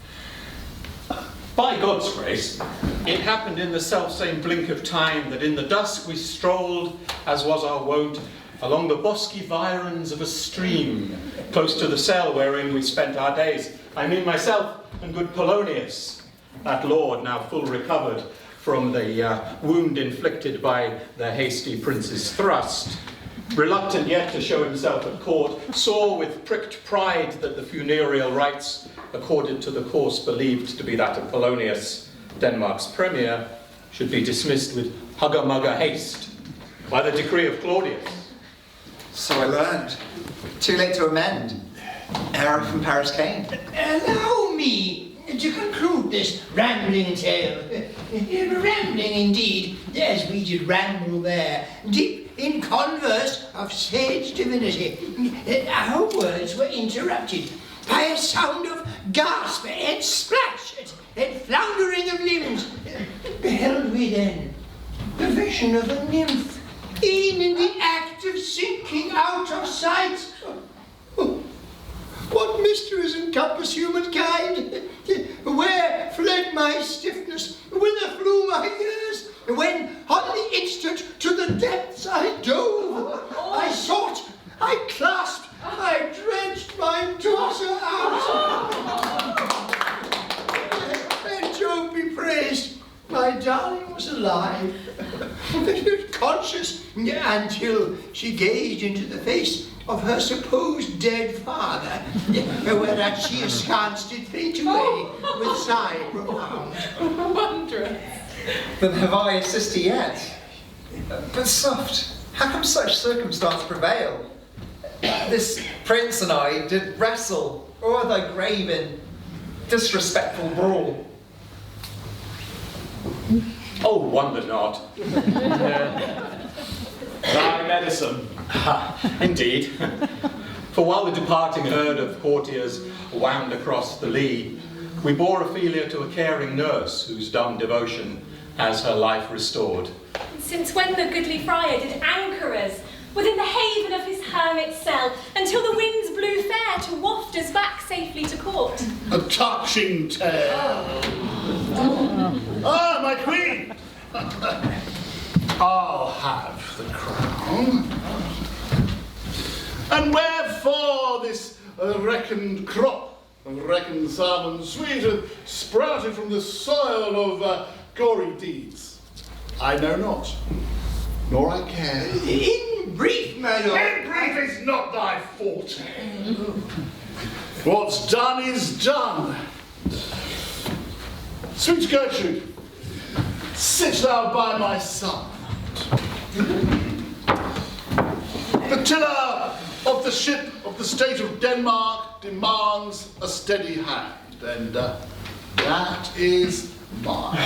Speaker 4: By God's grace, it happened in the selfsame blink of time that in the dusk we strolled, as was our wont, along the bosky virons of a stream, close to the cell wherein we spent our days. I mean myself and good Polonius, that lord now full recovered from the wound inflicted by the hasty prince's thrust, reluctant yet to show himself at court, saw with pricked pride that the funereal rites, accorded to the course believed to be that of Polonius, Denmark's premier, should be dismissed with hugger-mugger haste by the decree of Claudius.
Speaker 5: So I learned. Too late to amend. Error from Paris came.
Speaker 1: Allow me to conclude this rambling tale. Rambling indeed, as we did ramble there, deep in converse of sage divinity. Our words were interrupted by a sound of gasp and splash and floundering of limbs. Beheld we then the vision of a nymph, e'en in the act of sinking out of sight. What mysteries encompass humankind? Where fled my stiffness? Whither flew my years? When on the instant to the depths I dove, I sought, I clasped, I drenched my daughter out. And Jove be praised, my darling was alive, conscious until she gazed into the face of her supposed dead father, whereat she askance did faint away with sigh profound.
Speaker 2: Wondrous.
Speaker 5: Then have I a sister yet? But soft, how come such circumstance prevail? This prince and I did wrestle o'er thy grave in disrespectful brawl.
Speaker 4: Oh, wonder not.
Speaker 3: Thy medicine.
Speaker 4: Indeed. For while the departing herd of courtiers wound across the lea, we bore Ophelia to a caring nurse whose dumb devotion has her life restored.
Speaker 9: Since when the goodly friar did anchor us within the haven of his hermit cell, until the winds blew fair to waft us back safely to court.
Speaker 8: A touching tale. Ah, my queen! I'll have the crown. And wherefore this reckoned crop of reckoned salmon sweet hath sprouted from the soil of gory deeds? I know not, nor I care.
Speaker 1: In brief, my lord.
Speaker 8: In brief is not thy forte. What's done is done. Sweet Gertrude, sit thou by my side. The tiller of the ship of the state of Denmark demands a steady hand, and that is mine.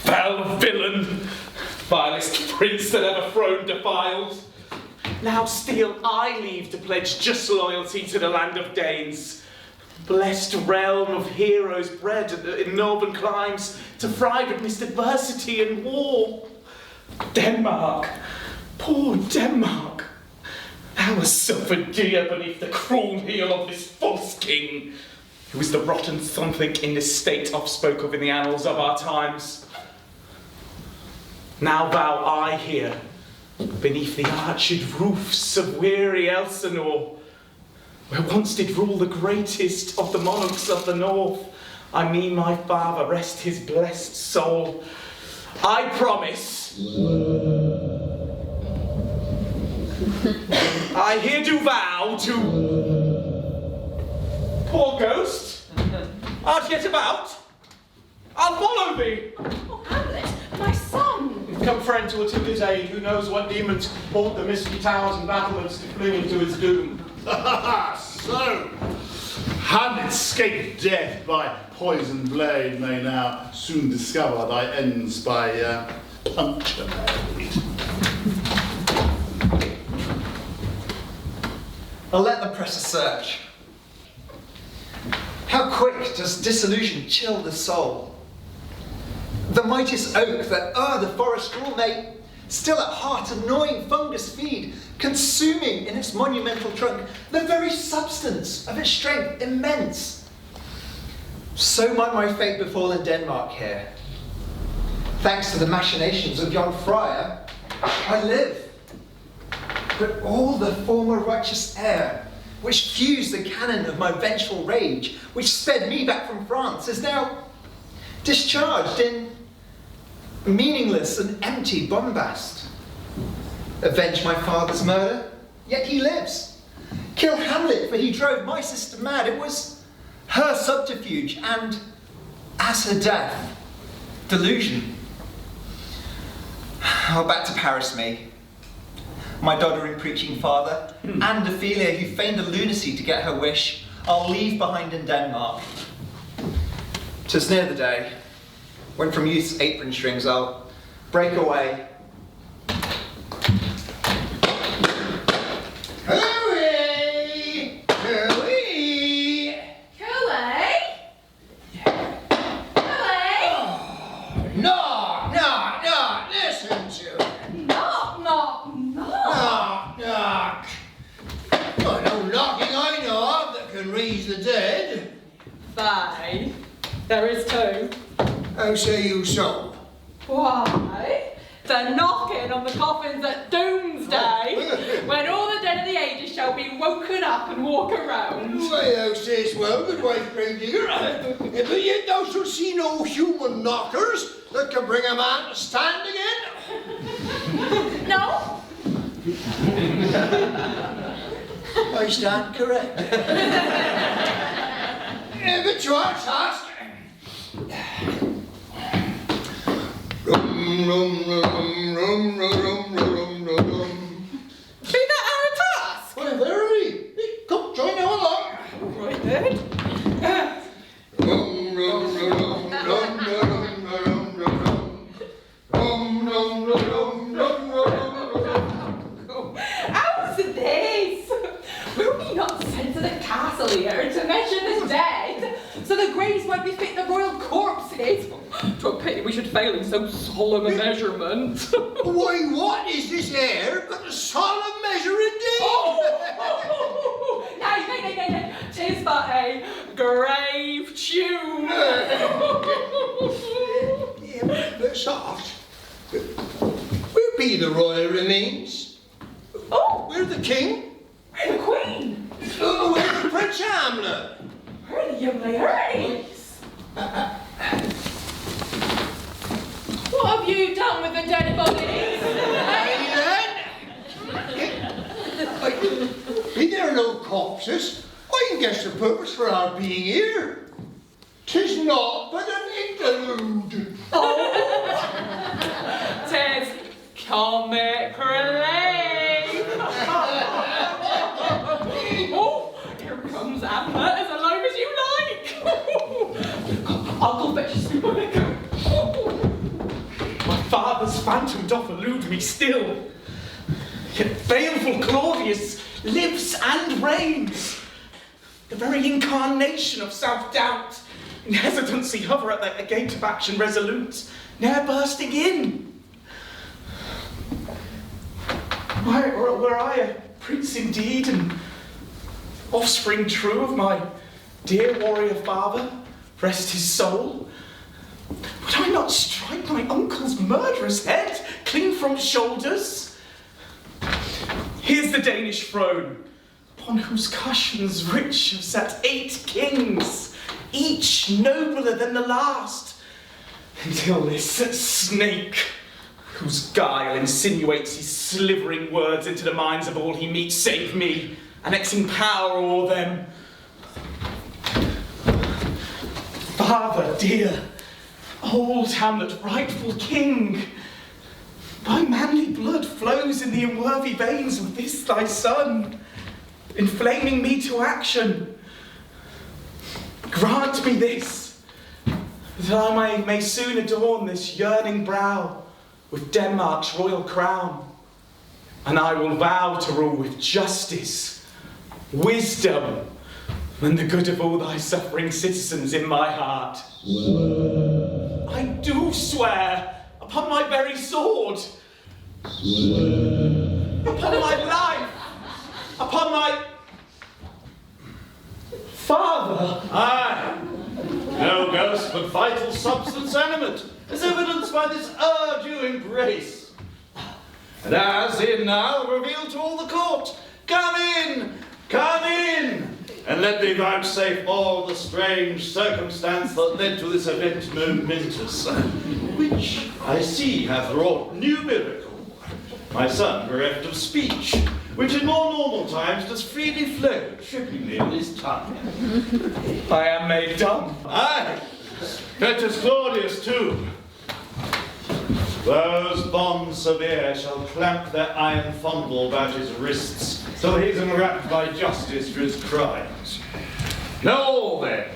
Speaker 3: Foul villain, vilest prince that ever throne defiled. Now steal I leave to pledge just loyalty to the land of Danes. Blessed realm of heroes bred in northern climes to thrive amidst adversity and war. Denmark, poor Denmark, thou hast suffered dear beneath the cruel heel of this false king, who is the rotten something in this state oft spoke of in the annals of our times. Now vow I here, beneath the arched roofs of weary Elsinore, where once did rule the greatest of the monarchs of the north, I mean my father, rest his blessed soul, I promise, I here do vow to... Poor ghost, Art yet about? I'll follow thee.
Speaker 10: Oh, Hamlet, my son!
Speaker 4: We've come friend to his aid. Who knows what demons haunt the misty towers and battlements to fling him to his doom.
Speaker 8: So, Hamlet escaped death by poisoned blade may now soon discover thy ends by puncture made.
Speaker 5: I'll let them press a search. How quick does disillusion chill the soul? The mightiest oak that o'er the forest grew may still at heart a gnawing fungus feed, consuming in its monumental trunk the very substance of its strength immense. So might my fate befall in Denmark here. Thanks to the machinations of yon friar, I live. But all the former righteous air, which fused the cannon of my vengeful rage, which sped me back from France, is now discharged in meaningless and empty bombast. Avenge my father's murder, yet he lives. Kill Hamlet, for he drove my sister mad. It was her subterfuge, and as her death, delusion. Oh, back to Paris, me. My doddering preaching father, and Ophelia, who feigned a lunacy to get her wish, I'll leave behind in Denmark. 'Tis near the day when from youth's apron strings I'll break away.
Speaker 1: Hooey! Hooey!
Speaker 2: Cooley? Cooley?
Speaker 1: Knock, knock, knock, listen to it.
Speaker 2: Knock, knock, knock.
Speaker 1: Knock, knock. Well, no knocking I know of that can raise the dead.
Speaker 2: They. There is two.
Speaker 1: How say you so?
Speaker 2: Why? The knocking on the coffins at doomsday, when all the dead of the ages shall be woken up and walk around.
Speaker 1: Why, thou sayest well, good wife Gravedigger. But yet thou shalt see no human knockers that can bring a man to stand again.
Speaker 2: No?
Speaker 1: I stand correct. But you are task. Rum, rum, rum, rum, rum, rum, rum, rum, rum.
Speaker 2: Be that our task?
Speaker 1: Why, verily. Come, join now along.
Speaker 2: Right then.
Speaker 1: Rum, rum, rum, rum, rum, rum, rum, rum, rum. Rum, rum, rum, rum, rum, rum, rum.
Speaker 2: How's this? Were we not sent to the castle here to measure the dead, so the graves might befit the royal corpses? 'Twere a pity we should fail in so solemn a measurement.
Speaker 1: Why, what is this air but a solemn measure indeed?
Speaker 2: Oh! Nay, 'tis but a grave tune.
Speaker 1: But soft. Where be the royal remains?
Speaker 2: Oh,
Speaker 1: Where's the king?
Speaker 2: where's the queen?
Speaker 1: Where's the Prince Hamlet?
Speaker 2: Where are the young ladies? What have you done with the dead bodies?
Speaker 1: Be there no corpses? I can guess the purpose for our being here. 'Tis not but an interlude.
Speaker 2: Tis comic relief. Oh, here comes Hamlet, as alive as you like. I'll go fetch some liquor.
Speaker 3: My father's phantom doth elude me still. Yet baleful Claudius lives and reigns. The very incarnation of self-doubt and hesitancy hover at the gate of action resolute, ne'er bursting in. Why, were I a prince indeed, and offspring true of my dear warrior father, rest his soul, would I not strike my uncle's murderous head clean from shoulders? Here's the Danish throne, upon whose cushions rich have sat 8 kings, each nobler than the last, until this snake, whose guile insinuates his slivering words into the minds of all he meets save me, annexing power o'er them. Father dear, old Hamlet, rightful king, thy manly blood flows in the unworthy veins of this thy son, inflaming me to action. Grant me this, that I may soon adorn this yearning brow with Denmark's royal crown, and I will vow to rule with justice, wisdom, and the good of all thy suffering citizens in my heart. I do swear upon my very sword, upon my life, upon my father.
Speaker 6: Aye, no ghost but vital substance animate, as evidenced by this urge you embrace. And as in now revealed to all the court, come in, and let me vouchsafe all the strange circumstance that led to this event momentous, which I see hath wrought new miracle. My son bereft of speech, which in more normal times does freely flow, trippingly on his tongue.
Speaker 3: I am made dumb.
Speaker 6: Aye, Petrus Claudius too. Those bonds severe shall clamp their iron fondle about his wrists, till he's enwrapped by justice for his crimes. Know all then,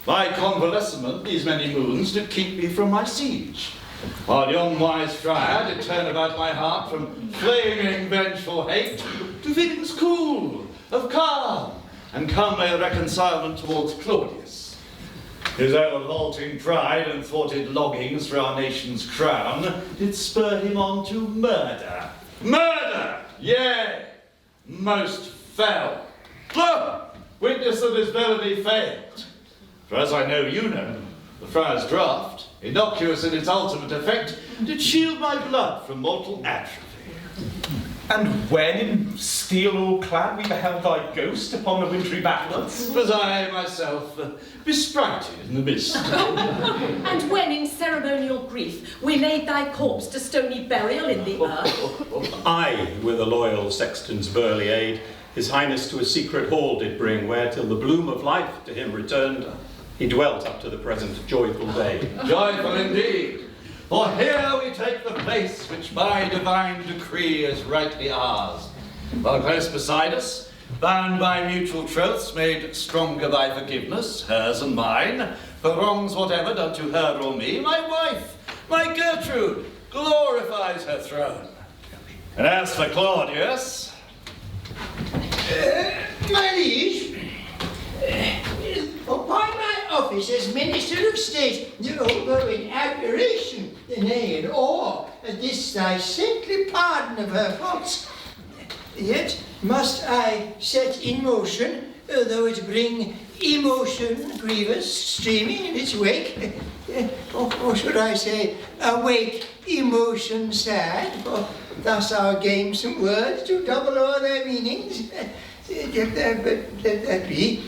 Speaker 6: my convalescement these many moons did keep me from my siege, while yon wise friar did turn about my heart from flaming vengeful hate to feelings cool, of calm, and comely reconcilement towards Claudius. His ever vaulting pride and thwarted longings for our nation's crown did spur him on to murder. Murder! Yea, most fell. Lo, witness that his villainy failed. For as I know you know, the friar's draught, innocuous in its ultimate effect, did shield my blood from mortal atrophy.
Speaker 3: And when in steel all clad we beheld thy ghost upon the wintry battlements,
Speaker 6: was I myself besprighted in the mist.
Speaker 10: And when in ceremonial grief we laid thy corpse to stony burial in the earth,
Speaker 11: I, with a loyal sexton's burly aid, his highness to a secret hall did bring, where till the bloom of life to him returned, he dwelt up to the present joyful day.
Speaker 6: Joyful indeed, for here we take the place which by divine decree is rightly ours, while close beside us, bound by mutual troths, made stronger by forgiveness, hers and mine, for wrongs whatever done to her or me, my wife, my Gertrude, glorifies her throne. And as for Claudius...
Speaker 1: My liege, by my office as Minister of State, although in admiration, nay, in awe, at this thy saintly pardon of her faults, yet must I set in motion, though it bring emotion grievous streaming in its wake, or should I say, awake emotion sad, for thus I'll gain some words to double o'er their meanings. But that be.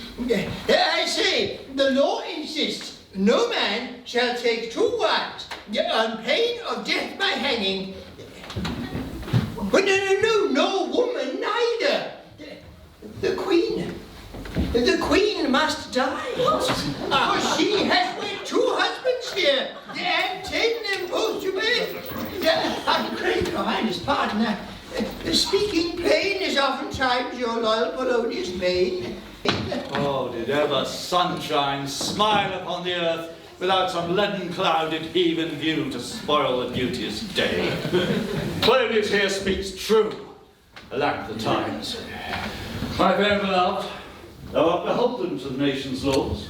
Speaker 1: I say, the law insists, no man shall take two wives, on pain of death by hanging. But no woman neither. The queen must die. For she has wed two husbands here, and taken them both to bed. I crave your highness pardon. Speaking plain is oftentimes your loyal Polonius' bane.
Speaker 6: Oh, did ever sunshine smile upon the earth without some leaden-clouded heathen view to spoil the beauteous day? Polonius here speaks true, alack the times. My fair beloved, thou art beholden to the nation's laws.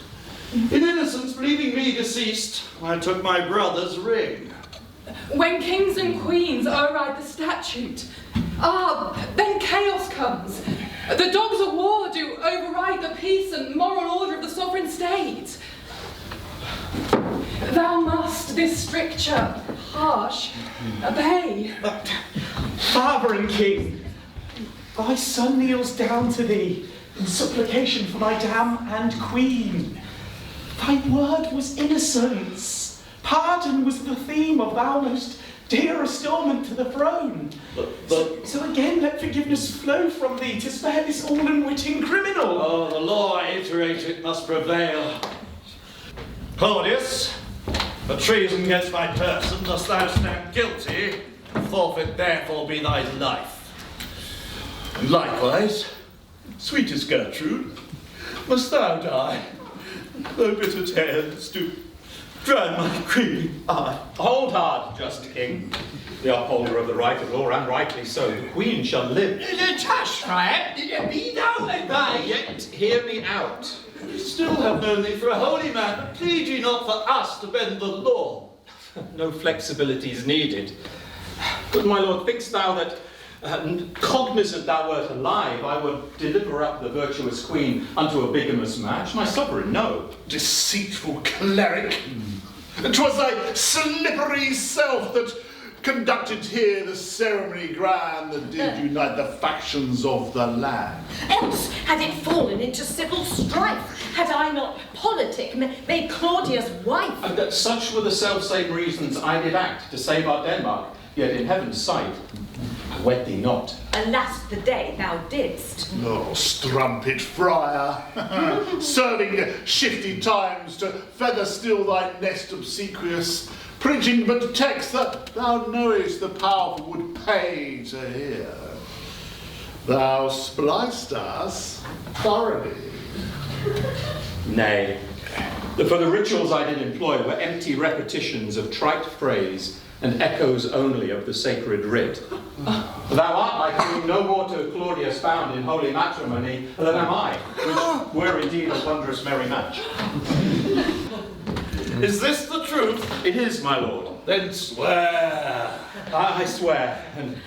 Speaker 6: In innocence, believing me deceased, I took my brother's ring.
Speaker 2: When kings and queens override the statute, then chaos comes. The dogs of war do override the peace and moral order of the sovereign state. Thou must this stricture, harsh, obey.
Speaker 3: Father and king, thy son kneels down to thee in supplication for thy dam and queen. Thy word was innocence. Pardon was the theme of thou most dear restoration to the throne. So again let forgiveness flow from thee to spare this all-unwitting criminal.
Speaker 6: Oh, the law I iterate it must prevail. Claudius, for treason against my person dost thou stand guilty, forfeit therefore be thy life. And likewise, sweetest Gertrude, must thou die, though bitter tears do drown my grieving eye.
Speaker 11: Hold hard, just king. The upholder of the right of law, and rightly so. The queen shall live.
Speaker 1: Tush, friar, be thou advised.
Speaker 11: Yet hear me out.
Speaker 6: We still have known thee for a holy man, but plead ye not for us to bend the law.
Speaker 11: No flexibility is needed. But my lord, thinkst thou that, cognizant thou wert alive, I would deliver up the virtuous queen unto a bigamous match? My sovereign, no.
Speaker 8: Deceitful cleric! 'Twas thy slippery self that conducted here the ceremony grand that did unite the factions of the land.
Speaker 10: Else had it fallen into civil strife, had I not politic made Claudia's wife.
Speaker 11: And that such were the self-same reasons I did act to save our Denmark, yet in heaven's sight I wed thee not.
Speaker 10: Alas the day thou didst.
Speaker 8: Oh, strumpet friar, serving shifty times to feather still thy nest obsequious, preaching but texts that thou knowest the powerful would pay to hear. Thou spliced us thoroughly.
Speaker 11: Nay, for the rituals I did employ were empty repetitions of trite phrase and echoes only of the sacred writ. Thou art, my queen, no more to Claudius found in holy matrimony than am I, which were indeed a wondrous merry match.
Speaker 6: Is this the truth?
Speaker 11: It is, my lord.
Speaker 6: Then swear.
Speaker 11: I swear, and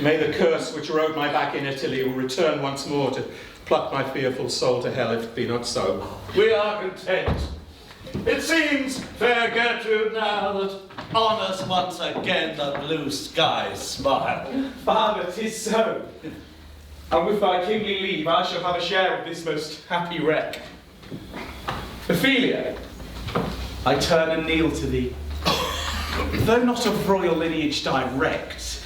Speaker 11: may the curse which rode my back in Italy will return once more to pluck my fearful soul to hell if it be not so.
Speaker 6: We are content. It seems, fair Gertrude, now that on us once again the blue skies smile.
Speaker 3: Father, 'tis so. And with thy kingly leave, I shall have a share of this most happy wreck. Ophelia, I turn and kneel to thee. Though not of royal lineage direct,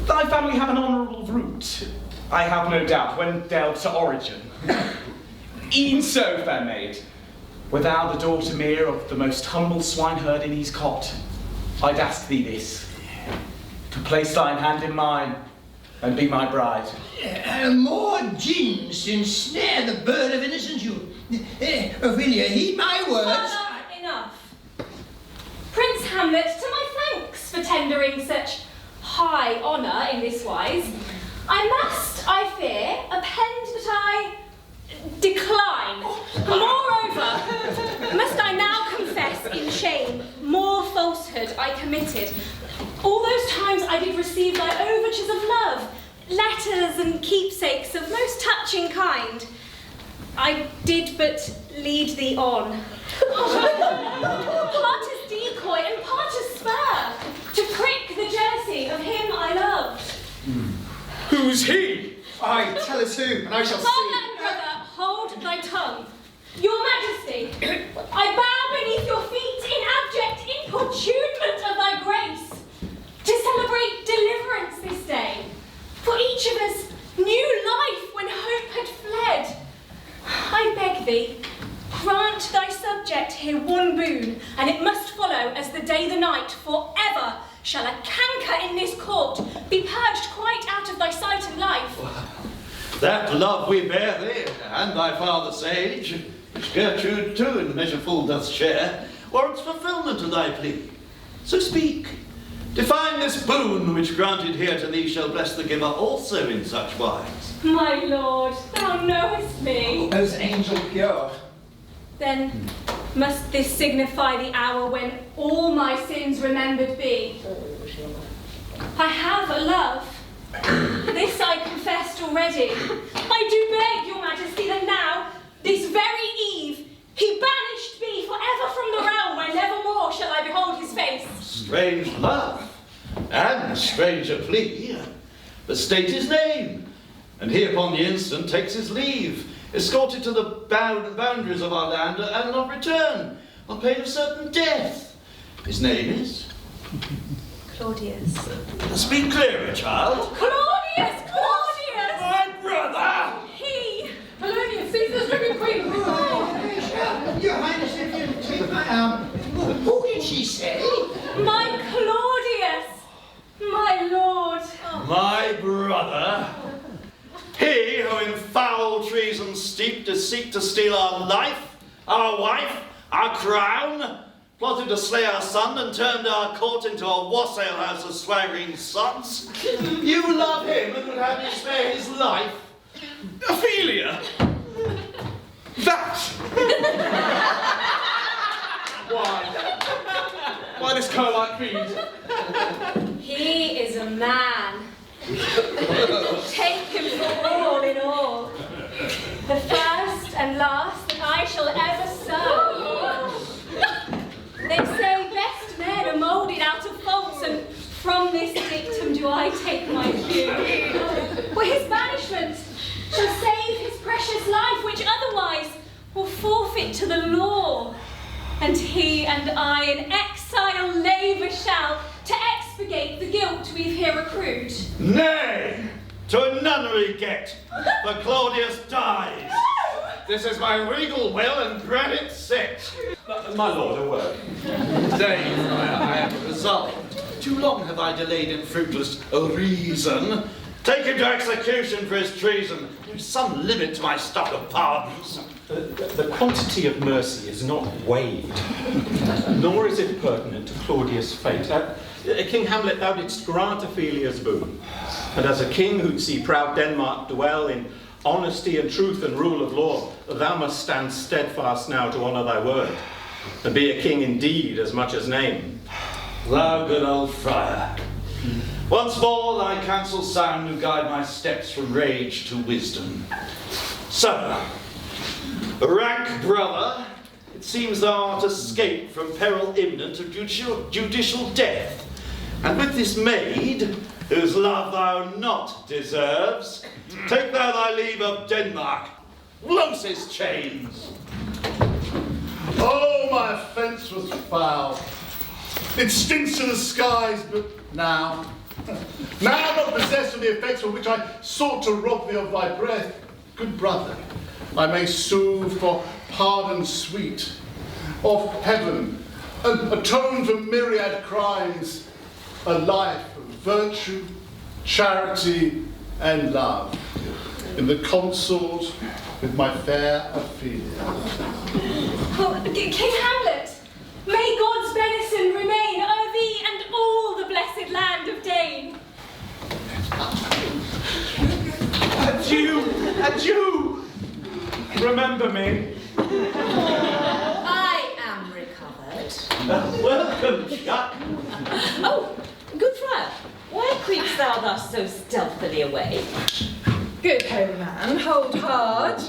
Speaker 3: thy family have an honourable root, I have no doubt, when delved to origin. E'en so, fair maid, were thou the daughter mere of the most humble swineherd in his cot, I'd ask thee this, to place thine hand in mine and be my bride.
Speaker 1: More gins and snare the bird of innocent youth. Ophelia, heed my words.
Speaker 9: Enough. Prince Hamlet, to my thanks for tendering such high honour in this wise, I must, I fear, append that I decline. Moreover, must I now confess in shame more falsehood I committed. All those times I did receive thy overtures of love, letters and keepsakes of most touching kind, I did but lead thee on. Part as decoy and part as spur, to prick the jealousy of him I loved.
Speaker 3: Who's he?
Speaker 5: Aye, tell us who, and I shall
Speaker 9: Father
Speaker 5: see.
Speaker 9: and brother, hold thy tongue. Your Majesty, I bow beneath your feet in abject importunment of thy grace, to celebrate deliverance this day. For each of us, new life when hope had fled. I beg thee, grant thy subject here one boon, and it must follow as the day the night, forever shall a canker in this court be purged quite out of thy sight and life.
Speaker 6: That love we bear thee, and thy father sage, which Gertrude too in measure full doth share, warrants fulfilment of thy plea. So speak, define this boon which granted here to thee shall bless the giver also in such wise.
Speaker 9: My lord, thou knowest me.
Speaker 5: As angel pure.
Speaker 9: Then must this signify the hour when all my sins remembered be. I have a love. This I confessed already. I do beg, your Majesty, that now, this very eve, he banished me forever from the realm where never more shall I behold his face.
Speaker 6: Strange love, and stranger plea, but state his name, and he upon the instant takes his leave, escorted to the boundaries of our land, and not return, on pain of certain death. His name is?
Speaker 9: Claudius.
Speaker 6: Speak clearer, child.
Speaker 9: Claudius! Claudius!
Speaker 6: My brother!
Speaker 9: He!
Speaker 2: Polonius, Caesar's living queen!
Speaker 1: Your Highness, if you take my arm, did she say?
Speaker 9: My Claudius! My lord!
Speaker 6: My brother, he who in foul treason steeped to seek to steal our life, our wife, our crown, plotted to slay our son and turned our court into a wassail house of swaggering sots. You love him and would have me spare his life?
Speaker 3: Ophelia! That! Why this cur-like creed?
Speaker 9: He is a man. Take him for all in all. The first and last that I shall ever serve. They say best men are moulded out of faults, and from this dictum do I take my cue. For his banishment shall save his precious life, which otherwise will forfeit to the law. And he and I in exile labour shall, to expurgate the guilt we've here accrued.
Speaker 6: Nay, to a nunnery get, for Claudius dies. This is my regal will, and grant it set.
Speaker 11: My lord, a word.
Speaker 6: Dave, I am resolved. Too long have I delayed in fruitless reason. Take him to execution for his treason. There's some limit to my stock of pardons.
Speaker 11: The quantity of mercy is not weighed, nor is it pertinent to Claudius' fate.
Speaker 12: King Hamlet, thou didst grant Ophelia's boon, and as a king who'd see proud Denmark dwell in honesty and truth and rule of law, thou must stand steadfast now to honour thy word, and be a king indeed as much as name.
Speaker 6: Thou good old friar, once more thy counsel sound and guide my steps from rage to wisdom. So, rank brother, it seems thou art escaped from peril imminent of judicial death, and with this maid, whose love thou not deserves, take thou thy leave of Denmark. Loose his chains.
Speaker 8: Oh, my offence was foul. It stinks to the skies, but now I'm not possessed of the effects for which I sought to rob thee of thy breath. Good brother, I may sue for pardon sweet of heaven, and atone for myriad crimes, a life of virtue, charity, and love, in the consort with my fair Ophelia.
Speaker 9: Oh, King Hamlet, may God's benison remain o'er thee and all the blessed land of Dane.
Speaker 3: Adieu! Remember me.
Speaker 10: I am recovered.
Speaker 6: Welcome, Chuck.
Speaker 10: Oh, good friar, why creepst thou thus so stealthily away?
Speaker 2: Good holy man, hold hard.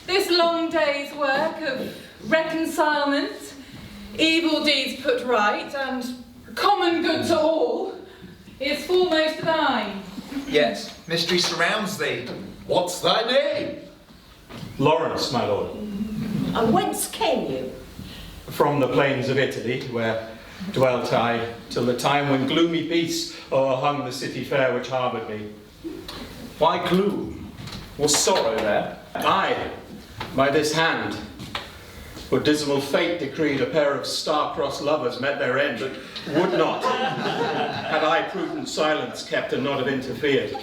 Speaker 2: This long day's work of reconcilement, evil deeds put right, and common good to all, is foremost thine.
Speaker 5: Yes, mystery surrounds thee.
Speaker 6: What's thy name?
Speaker 11: Lawrence, my lord,
Speaker 10: And whence came you?
Speaker 11: from the plains of Italy, where dwelt I till the time when gloomy peace o'erhung the city fair which harboured me.
Speaker 3: Why gloom? Was sorrow there?
Speaker 12: Aye, by this hand. For dismal fate decreed a pair of star-crossed lovers met their end, but would not, had I prudent silence kept and not have interfered.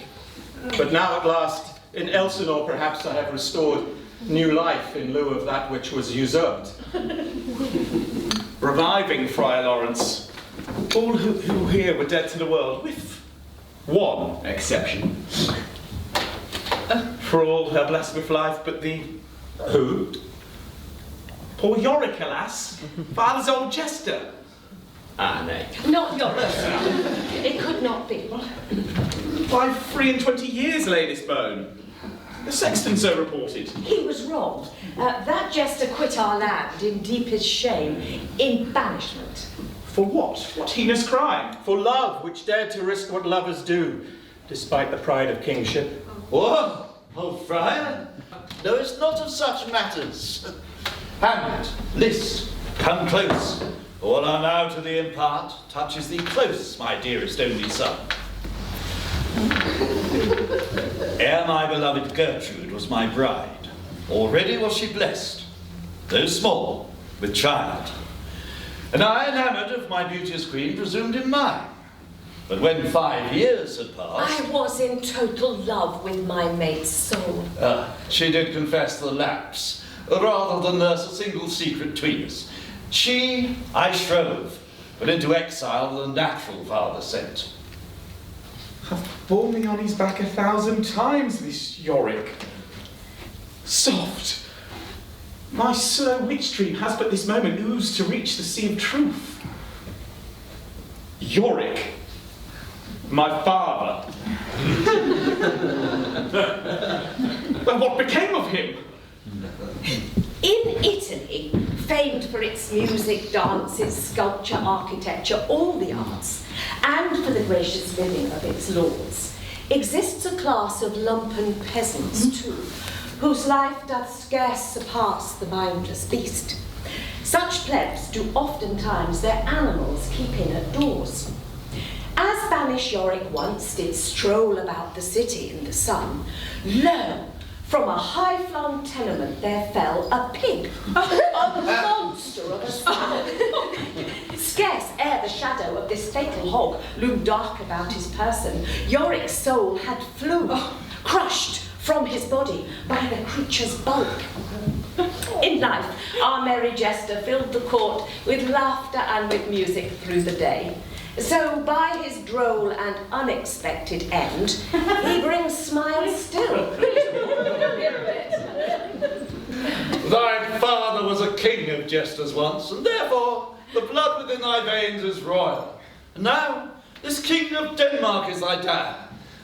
Speaker 12: But now at last, in Elsinore perhaps I have restored new life in lieu of that which was usurped.
Speaker 3: Reviving Friar Lawrence. All who here were dead to the world, with one exception. For all her blessed with life but thee.
Speaker 11: Who?
Speaker 3: Poor Yorick, alas, father's old jester.
Speaker 12: Ah, nay.
Speaker 10: Not yours. It could not be.
Speaker 3: Why, 23 years lay this bone. The sexton so reported.
Speaker 10: He was wronged. That jester quit our land in deepest shame, in banishment.
Speaker 3: For what? What heinous crime?
Speaker 12: For love, which dared to risk what lovers do, despite the pride of kingship.
Speaker 6: Whoa, old friar, knowest not of such matters. Hamlet, list, come close. All I now to thee impart touches thee close, my dearest only son. Ere my beloved Gertrude was my bride, already was she blessed, though small, with child. And I, enamoured of my beauteous queen, presumed in mine. But when 5 years had passed...
Speaker 10: I was in total love with my mate's soul.
Speaker 6: She did confess the lapse, rather than nurse a single secret between us. She, I strove, but into exile the natural father sent.
Speaker 3: Hath borne me on his back 1,000 times, this Yorick. Soft! My slow witch dream has but this moment oozed to reach the sea of truth. Yorick! My father! Well, what became of him?
Speaker 10: In Italy, famed for its music, dances, sculpture, architecture, all the arts, and for the gracious living of its lords, exists a class of lumpen peasants too, whose life doth scarce surpass the mindless beast. Such plebs do oftentimes their animals keep in at doors. As banished Yorick once did stroll about the city in the sun, lo, from a high-flung tenement there fell a pig, a monster of a son. Scarce ere the shadow of this fatal hog loomed dark about his person, Yorick's soul had flown, crushed from his body by the creature's bulk. In life, our merry jester filled the court with laughter and with music through the day. So by his droll and unexpected end, he brings smiles still.
Speaker 6: Thy father was a king of jesters once, and therefore the blood within thy veins is royal. And now this king of Denmark is thy dad,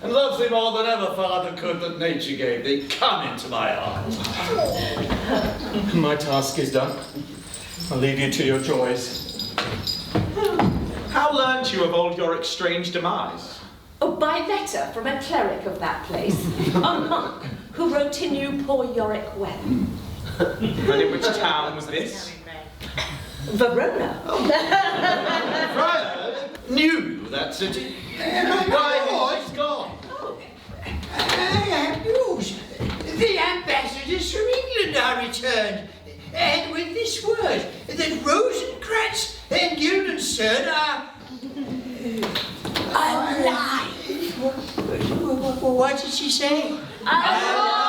Speaker 6: and loves thee more than ever father could that nature gave thee. Come into my heart.
Speaker 3: My task is done. I'll leave you to your joys. How learnt you of old Yorick's strange demise?
Speaker 10: Oh, by letter from a cleric of that place, a monk who wrote in you poor Yorick well.
Speaker 3: And in which town was this?
Speaker 10: Verona.
Speaker 6: Friar, knew you that city? Why is gone?
Speaker 1: I have news. The ambassadors from England are returned, and with this word that Rosencrantz and Guildenstern are alive. What did she say?
Speaker 10: Alive!